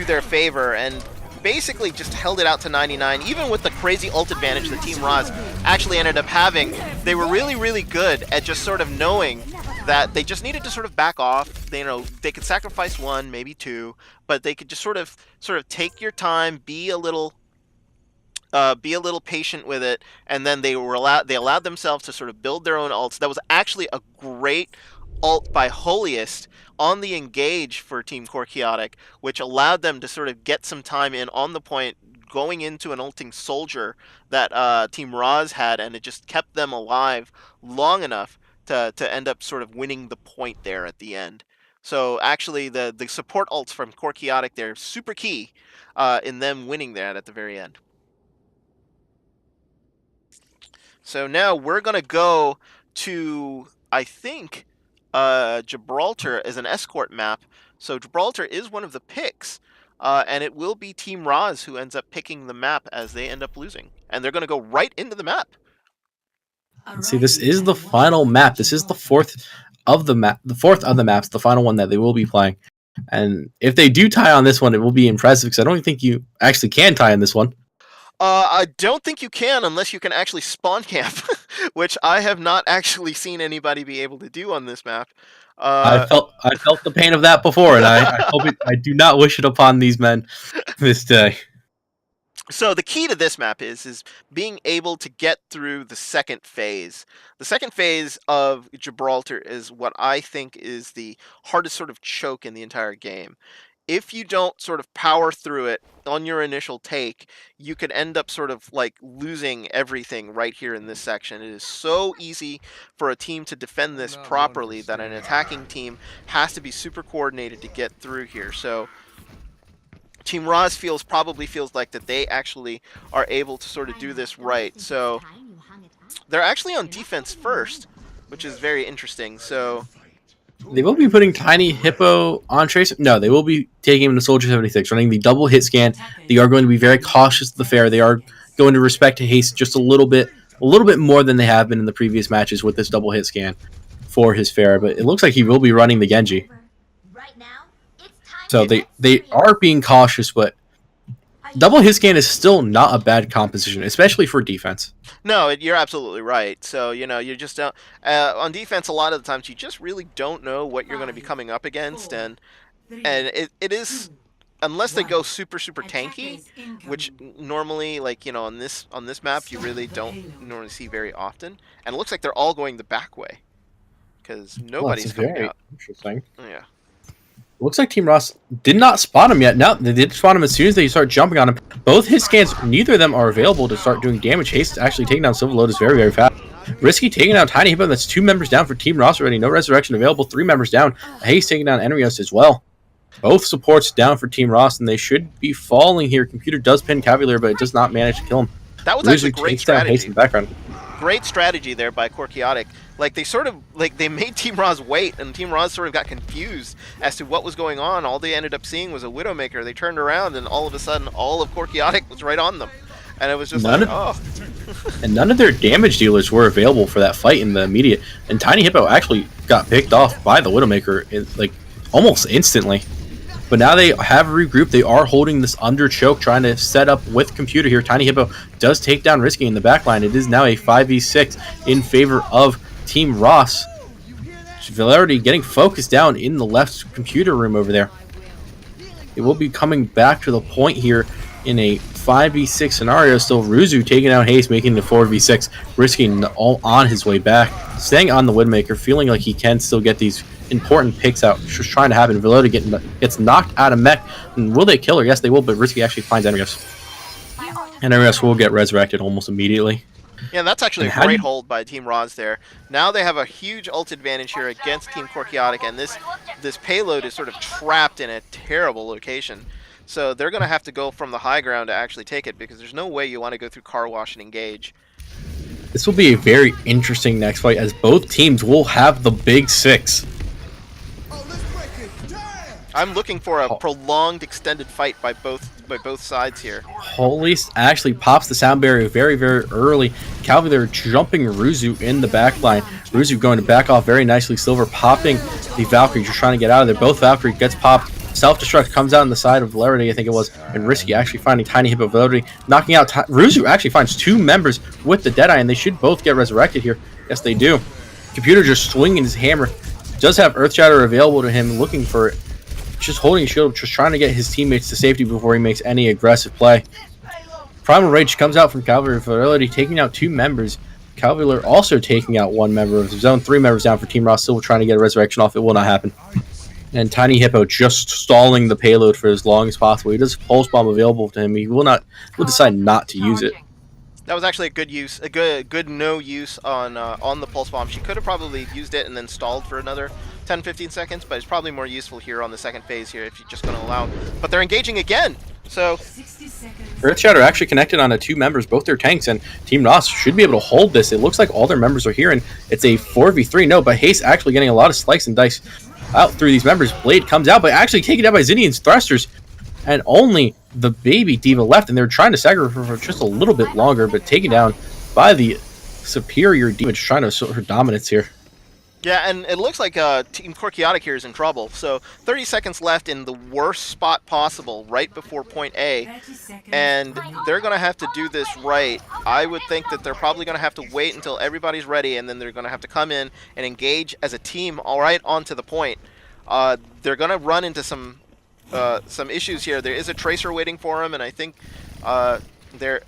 their favor, and basically just held it out to 99. Even with the crazy ult advantage that Team RASS actually ended up having, they were really, really good at just sort of knowing that they just needed to sort of back off. They, they could sacrifice 1, maybe 2, but they could just sort of take your time, be a little patient with it, and then they allowed themselves to sort of build their own ults. That was actually a great ult by Holiest on the engage for Team Quixotic, which allowed them to sort of get some time in on the point, going into an ulting soldier that Team RASS had, and it just kept them alive long enough to end up sort of winning the point there at the end. So actually the support ults from Quixotic, they're super key in them winning that at the very end. So now we're going to go to, I think, Gibraltar as an escort map. So Gibraltar is one of the picks, and it will be Team RASS who ends up picking the map as they end up losing. And they're going to go right into the map. See, this is the final map. This is the fourth of the maps, the final one that they will be playing. And if they do tie on this one, it will be impressive, because I don't think you actually can tie on this one. I don't think you can unless you can actually spawn camp, which I have not actually seen anybody be able to do on this map. I felt the pain of that before, and I do not wish it upon these men this day. So the key to this map is being able to get through the second phase. The second phase of Gibraltar is what I think is the hardest sort of choke in the entire game. If you don't sort of power through it on your initial take, you could end up sort of like losing everything right here in this section. It is so easy for a team to defend this properly that an attacking team has to be super coordinated to get through here. So Team RASS probably feels like that they actually are able to sort of do this right. So they're actually on defense first, which is very interesting. So they will be putting Tiny Hippo on Tracer. No, they will be taking him to Soldier 76, running the double hit scan. They are going to be very cautious of the fair. They are going to respect Haste just a little bit more than they have been in the previous matches with this double hit scan for his fair. But it looks like he will be running the Genji. So they are being cautious, but double hit scan is still not a bad composition, especially for defense. No, you're absolutely right. So, you just don't... on defense, a lot of the times, you just really don't know what you're going to be coming up against, and it is... Unless they go super, super tanky, which normally, like, on this map, you really don't normally see very often. And it looks like they're all going the back way, because nobody's coming out. Interesting. Yeah. Looks like Team RASS did not spot him yet. No, they did spot him as soon as they start jumping on him. Both his scans, neither of them are available to start doing damage. Haste actually taking down Silver Lotus very, very fast. Risky taking down Tiny Hippo. That's 2 members down for Team RASS already. No resurrection available. 3 members down. Haste taking down Enrios as well. Both supports down for Team RASS, and they should be falling here. Computer does pin Cavalier, but it does not manage to kill him. That was actually great strategy. Haste in the background. Great strategy there by Quixotic. Like, they made Team RASS wait, and Team RASS sort of got confused as to what was going on. All they ended up seeing was a Widowmaker. They turned around, and all of a sudden, all of Quixotic was right on them. And it was just And none of their damage dealers were available for that fight in the immediate. And Tiny Hippo actually got picked off by the Widowmaker, like, almost instantly. But now they have regrouped. They are holding this under choke, trying to set up with Computer here. Tiny Hippo does take down Risky in the backline. It is now a 5v6 in favor of Team RASS. Valerity getting focused down in the left computer room over there. It will be coming back to the point here in a 5v6 scenario. Still Ruzu taking out Haste, making it a 4v6, risking all on his way back. Staying on the Widowmaker, feeling like he can still get these important picks out. Just trying to happen. Valerity gets knocked out of mech. And will they kill her? Yes, they will, but Risky actually finds Energus. And Energus will get resurrected almost immediately. Yeah, that's actually a great hold by Team RASS there. Now they have a huge ult advantage here against Team Quixotic, and this payload is sort of trapped in a terrible location. So they're going to have to go from the high ground to actually take it, because there's no way you want to go through car wash and engage. This will be a very interesting next fight, as both teams will have the big six. I'm looking for a prolonged, extended fight by both sides here. Holy actually pops the sound barrier very, very early. Calvary jumping Ruzu in the back line. Ruzu going to back off very nicely. Silver popping the Valkyrie, just trying to get out of there. Both Valkyrie gets popped. Self-destruct comes out on the side of Valerity, I think it was, and Risky actually finding Tiny Hippo Valerity, knocking out Ruzu actually finds two members with the Deadeye, and they should both get resurrected here. Yes, they do. Computer just swinging his hammer. Does have Earth Shatter available to him, looking for it. Just holding his shield, just trying to get his teammates to safety before he makes any aggressive play. Primal Rage comes out from Calvary Fidelity, taking out two members. Calvary also taking out one member of his own. 3 members down for Team RASS, still trying to get a resurrection off. It will not happen. And Tiny Hippo just stalling the payload for as long as possible. He does Pulse Bomb available to him. He will decide not to use it. That was actually a good use, a good no use on the Pulse Bomb. She could have probably used it and then stalled for another 10-15 seconds, but it's probably more useful here on the second phase here if you're just going to allow. But they're engaging again, so Earth Shatter actually connected on 2 members, both their tanks, and Team RASS should be able to hold this. It looks like all their members are here, and it's a 4v3. No, but Haste actually getting a lot of slice and dice out through these members. Blade comes out, but actually taken out by Zinnian's thrusters, and only the baby Diva left, and they're trying to sacrifice her for just a little bit longer, but taken down by the superior Diva, trying to assert her dominance here. Yeah, and it looks like Team Quixotic here is in trouble. So 30 seconds left in the worst spot possible, right before point A, and they're going to have to do this right. I would think that they're probably going to have to wait until everybody's ready, and then they're going to have to come in and engage as a team all right onto the point. They're going to run into some issues here. There is a Tracer waiting for them, and I think they're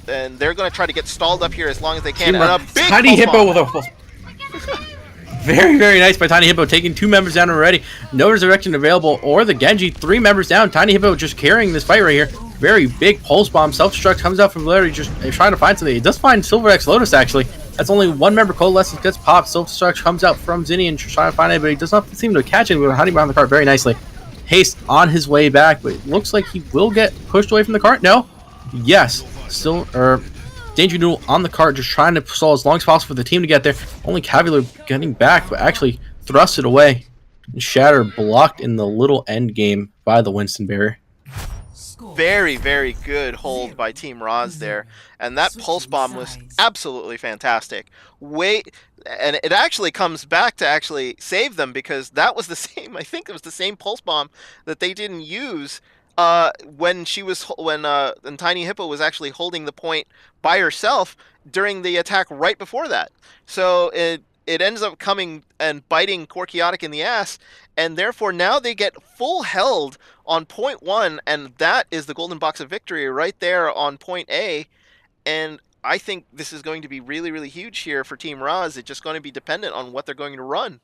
and they're going to try to get stalled up here as long as they can. And a big Tiny Hippo with a very, very nice by Tiny Hippo, taking 2 members down already. No resurrection available, or the Genji. 3 members down. Tiny Hippo just carrying this fight right here. Very big Pulse Bomb. Self-destruct comes out from Larry, just trying to find something. He does find Silver X Lotus, actually. That's only 1 member. Coalescence gets popped. Self-destruct comes out from Zinnian, trying to find it, but he does not seem to catch it. We're hiding behind the cart very nicely. Haste on his way back, but it looks like he will get pushed away from the cart. No? Yes. Still, Danger Noodle on the cart, just trying to stall as long as possible for the team to get there. Only Cavular getting back, but actually thrust it away. And Shatter blocked in the little end game by the Winston barrier. Very, very good hold by Team RASS there. And that Pulse Bomb was absolutely fantastic. And it actually comes back to actually save them, because that was the same, I think it was the same Pulse Bomb that they didn't use when Tiny Hippo was actually holding the point by herself during the attack right before that. So it ends up coming and biting Quixotic in the ass, and therefore now they get full held on point 1, and that is the golden box of victory right there on point A. And I think this is going to be really, really huge here for Team RASS. It's just going to be dependent on what they're going to run.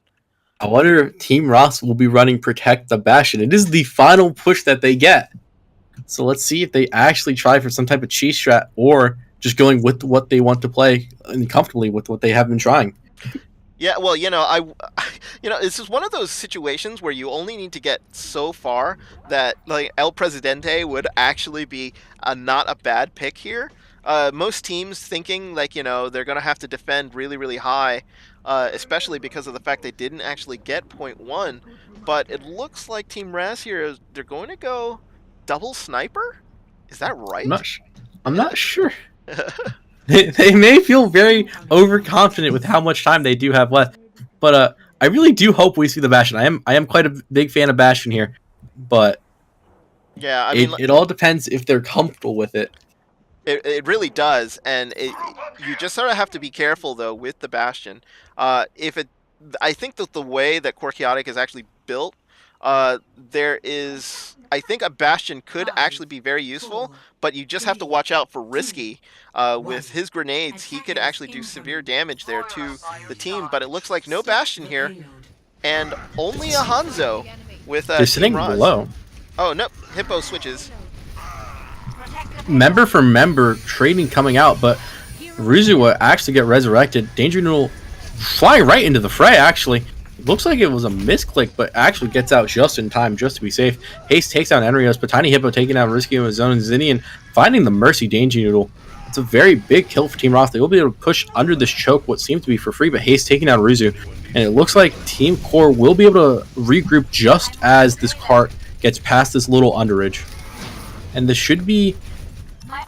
I wonder if Team RASS will be running Protect the Bastion. It is the final push that they get. So let's see if they actually try for some type of cheese strat, or just going with what they want to play and comfortably with what they have been trying. Yeah, well, this is one of those situations where you only need to get so far that like El Presidente would actually be not a bad pick here. Most teams thinking like, they're going to have to defend really, really high, especially because of the fact they didn't actually get point 1. But it looks like Team RASS here, they're going to go double sniper? Is that right? I'm not sure. They may feel very overconfident with how much time they do have left. But I really do hope we see the Bastion. I am quite a big fan of Bastion here. But yeah, it all depends if they're comfortable with it. It really does, and you just sort of have to be careful though with the Bastion. If it, I think that the way that Quixotic is actually built, there is, I think a Bastion could actually be very useful, but you just have to watch out for Risky. With his grenades, he could actually do severe damage there to the team. But it looks like no Bastion here, and only a Hanzo with They're Team sitting RASS. below. Oh no, Hippo switches. Member for member trading coming out, but Ruzu will actually get resurrected. Danger Noodle flying right into the fray, actually. Looks like it was a misclick, but actually gets out just in time, just to be safe. Haste takes down Enrios, but Tiny Hippo taking out Risky in his zone, and Zinnian finding the Mercy Danger Noodle. It's a very big kill for Team RASS. They will be able to push under this choke, what seems to be for free, but Haste taking out Ruzu. And it looks like Team Core will be able to regroup just as this cart gets past this little underage. And this should be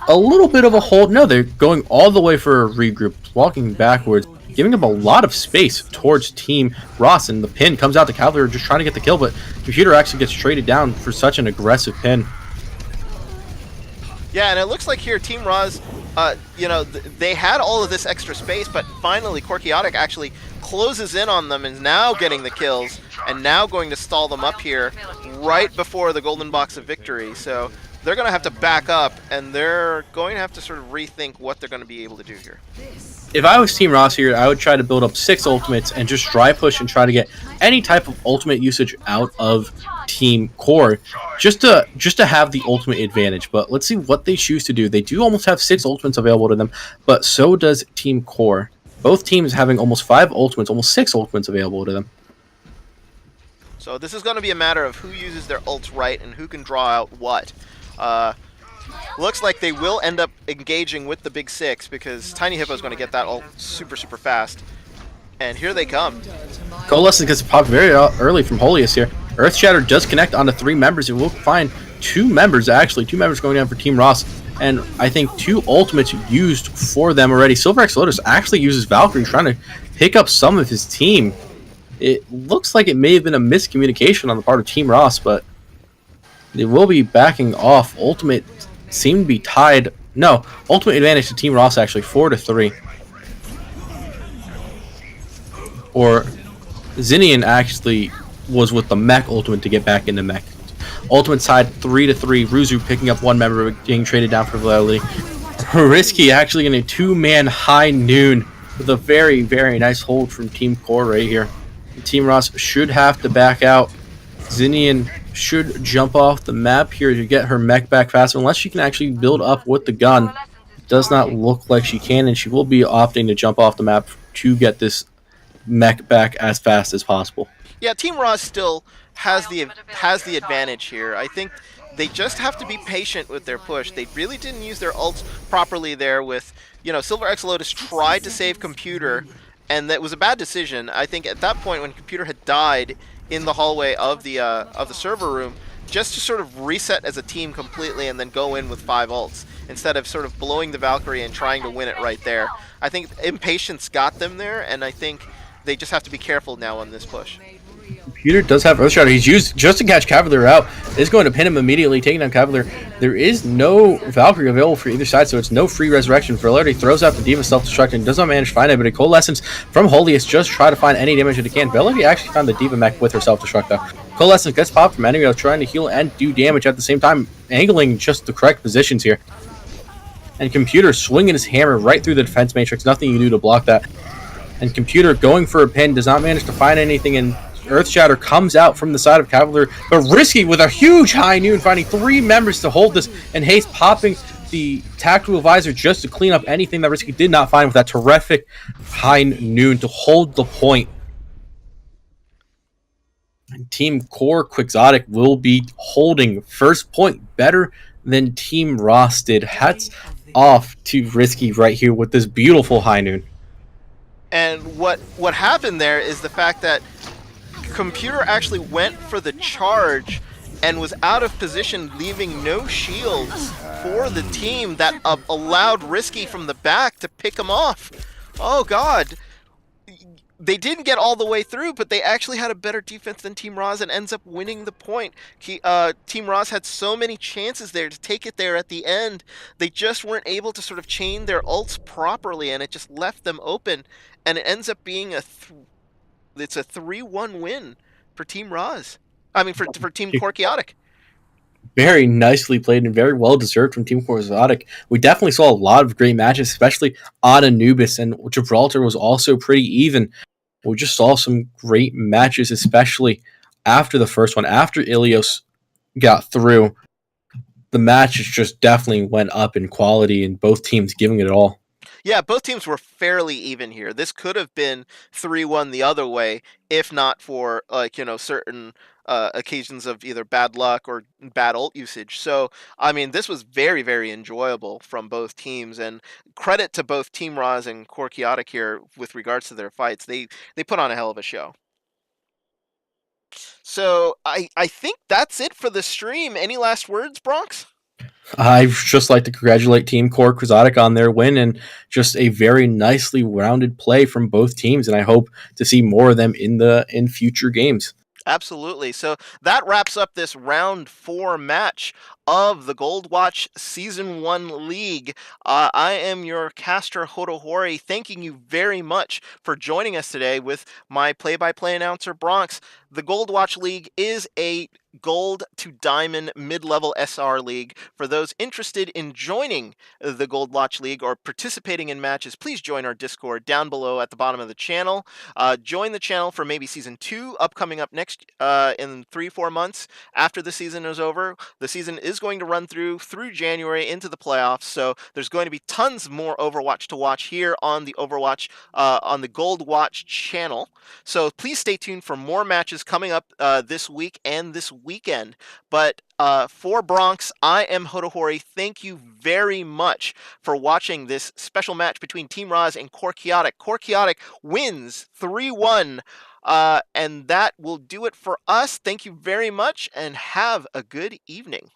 a little bit of a hold. No, they're going all the way for a regroup, walking backwards, giving up a lot of space towards Team RASS, and the pin comes out to Cavalier just trying to get the kill, but Computer actually gets traded down for such an aggressive pin. Yeah, and it looks like here Team RASS, you know, they had all of this extra space, but finally Quixotic actually closes in on them and is now getting the kills, and now going to stall them up here right before the golden box of victory. So they're going to have to back up, and they're going to have to sort of rethink what they're going to be able to do here. If I was Team RASS here, I would try to build up 6 ultimates and just dry push and try to get any type of ultimate usage out of Team Core, just to have the ultimate advantage. But let's see what they choose to do. They do almost have 6 ultimates available to them, but so does Team Core. Both teams having almost 5 ultimates, almost 6 ultimates available to them. So this is going to be a matter of who uses their ults right and who can draw out what. Looks like they will end up engaging with the big 6 because Tiny Hippo is going to get that ult super fast. And here they come. Coalescence gets popped very early from Holius here. Earth Shatter does connect onto 3 members, and we'll find 2 members going down for Team RASS. And I think 2 ultimates used for them already. Silver X Lotus actually uses Valkyrie trying to pick up some of his team. It looks like it may have been a miscommunication on the part of Team RASS, but they will be backing off. Ultimate seemed to be tied. No, ultimate advantage to Team RASS actually, 4-3. Or Zinnian actually was with the mech ultimate to get back into mech. Ultimate side 3-3. Ruzu picking up 1 member, getting traded down for Valkyrie. Risky actually in a 2-man high noon with a very nice hold from Team Core right here. Team RASS should have to back out. Zinnian should jump off the map here to get her mech back faster, unless she can actually build up with the gun. It does not look like she can, and she will be opting to jump off the map to get this mech back as fast as possible. Yeah, Team RASS still has the advantage here. I think they just have to be patient with their push. They really didn't use their ults properly there with, you know, Silver X Lotus tried to save Computer, and that was a bad decision. I think at that point when Computer had died in the hallway of the server room, just to sort of reset as a team completely and then go in with 5 ults instead of sort of blowing the Valkyrie and trying to win it right there. I think impatience got them there, and I think they just have to be careful now on this push. Computer does have Earthshatter. He's used just to catch Cavalier out. Is going to pin him immediately, taking down Cavalier. There is no Valkyrie available for either side, so it's no free resurrection. Valkyrie throws out the D.Va self-destruct and does not manage to find it, but a Coalescence from Holius just try to find any damage that it can. Valkyrie actually found the D.Va mech with her self-destruct though. Coalescence gets popped from Enrios trying to heal and do damage at the same time, angling just the correct positions here. And Computer swinging his hammer right through the defense matrix. Nothing you can do to block that. And Computer going for a pin, does not manage to find anything, and Earthshatter comes out from the side of Cavalier, but Risky with a huge high noon, finding 3 members to hold this, and Haste popping the tactical visor just to clean up anything that Risky did not find with that terrific high noon to hold the point. And Team Core Quixotic will be holding first point better than Team RASS did. Hats off to Risky right here with this beautiful high noon. And what happened there is the fact that Computer actually went for the charge and was out of position, leaving no shields for the team that allowed Risky from the back to pick him off. Oh god. they didn't get all the way through, but they actually had a better defense than Team RASS and ends up winning the point. Team RASS had so many chances there to take it there at the end. They just weren't able to sort of chain their ults properly, and it just left them open. And it ends up being it's a 3-1 win for Team RASS. I mean, for Team Quixotic. Very nicely played and very well deserved from Team Quixotic. We definitely saw a lot of great matches, especially on Anubis, and Gibraltar was also pretty even. We just saw some great matches, especially after the first one. After Ilios got through, the matches just definitely went up in quality, and both teams giving it all. Yeah, both teams were fairly even here. This could have been 3-1 the other way if not for certain occasions of either bad luck or bad ult usage. So, I mean, this was very, very enjoyable from both teams, and credit to both Team RASS and Quixotic here with regards to their fights. They put on a hell of a show. So, I think that's it for the stream. Any last words, Bronx? I'd just like to congratulate Team Core Quixotic on their win and just a very nicely rounded play from both teams, and I hope to see more of them in future games. Absolutely. So that wraps up this round 4 match of the Goldwatch Season 1 League. I am your caster, Hodohori, thanking you very much for joining us today with my play-by-play announcer, Bronx. The Goldwatch League is a gold to diamond mid-level SR league. For those interested in joining the Goldwatch League or participating in matches, please join our Discord down below at the bottom of the channel. Join the channel for maybe Season 2 upcoming up next in 3-4 months after the season is over. The season is going to run through January into the playoffs, so there's going to be tons more Overwatch to watch here on the Overwatch on the Goldwatch channel. So please stay tuned for more matches coming up this week and this weekend. But for Bronx, I am Hodohori. Thank you very much for watching this special match between Team RASS and Quixotic. Quixotic wins 3-1. And that will do it for us. Thank you very much and have a good evening.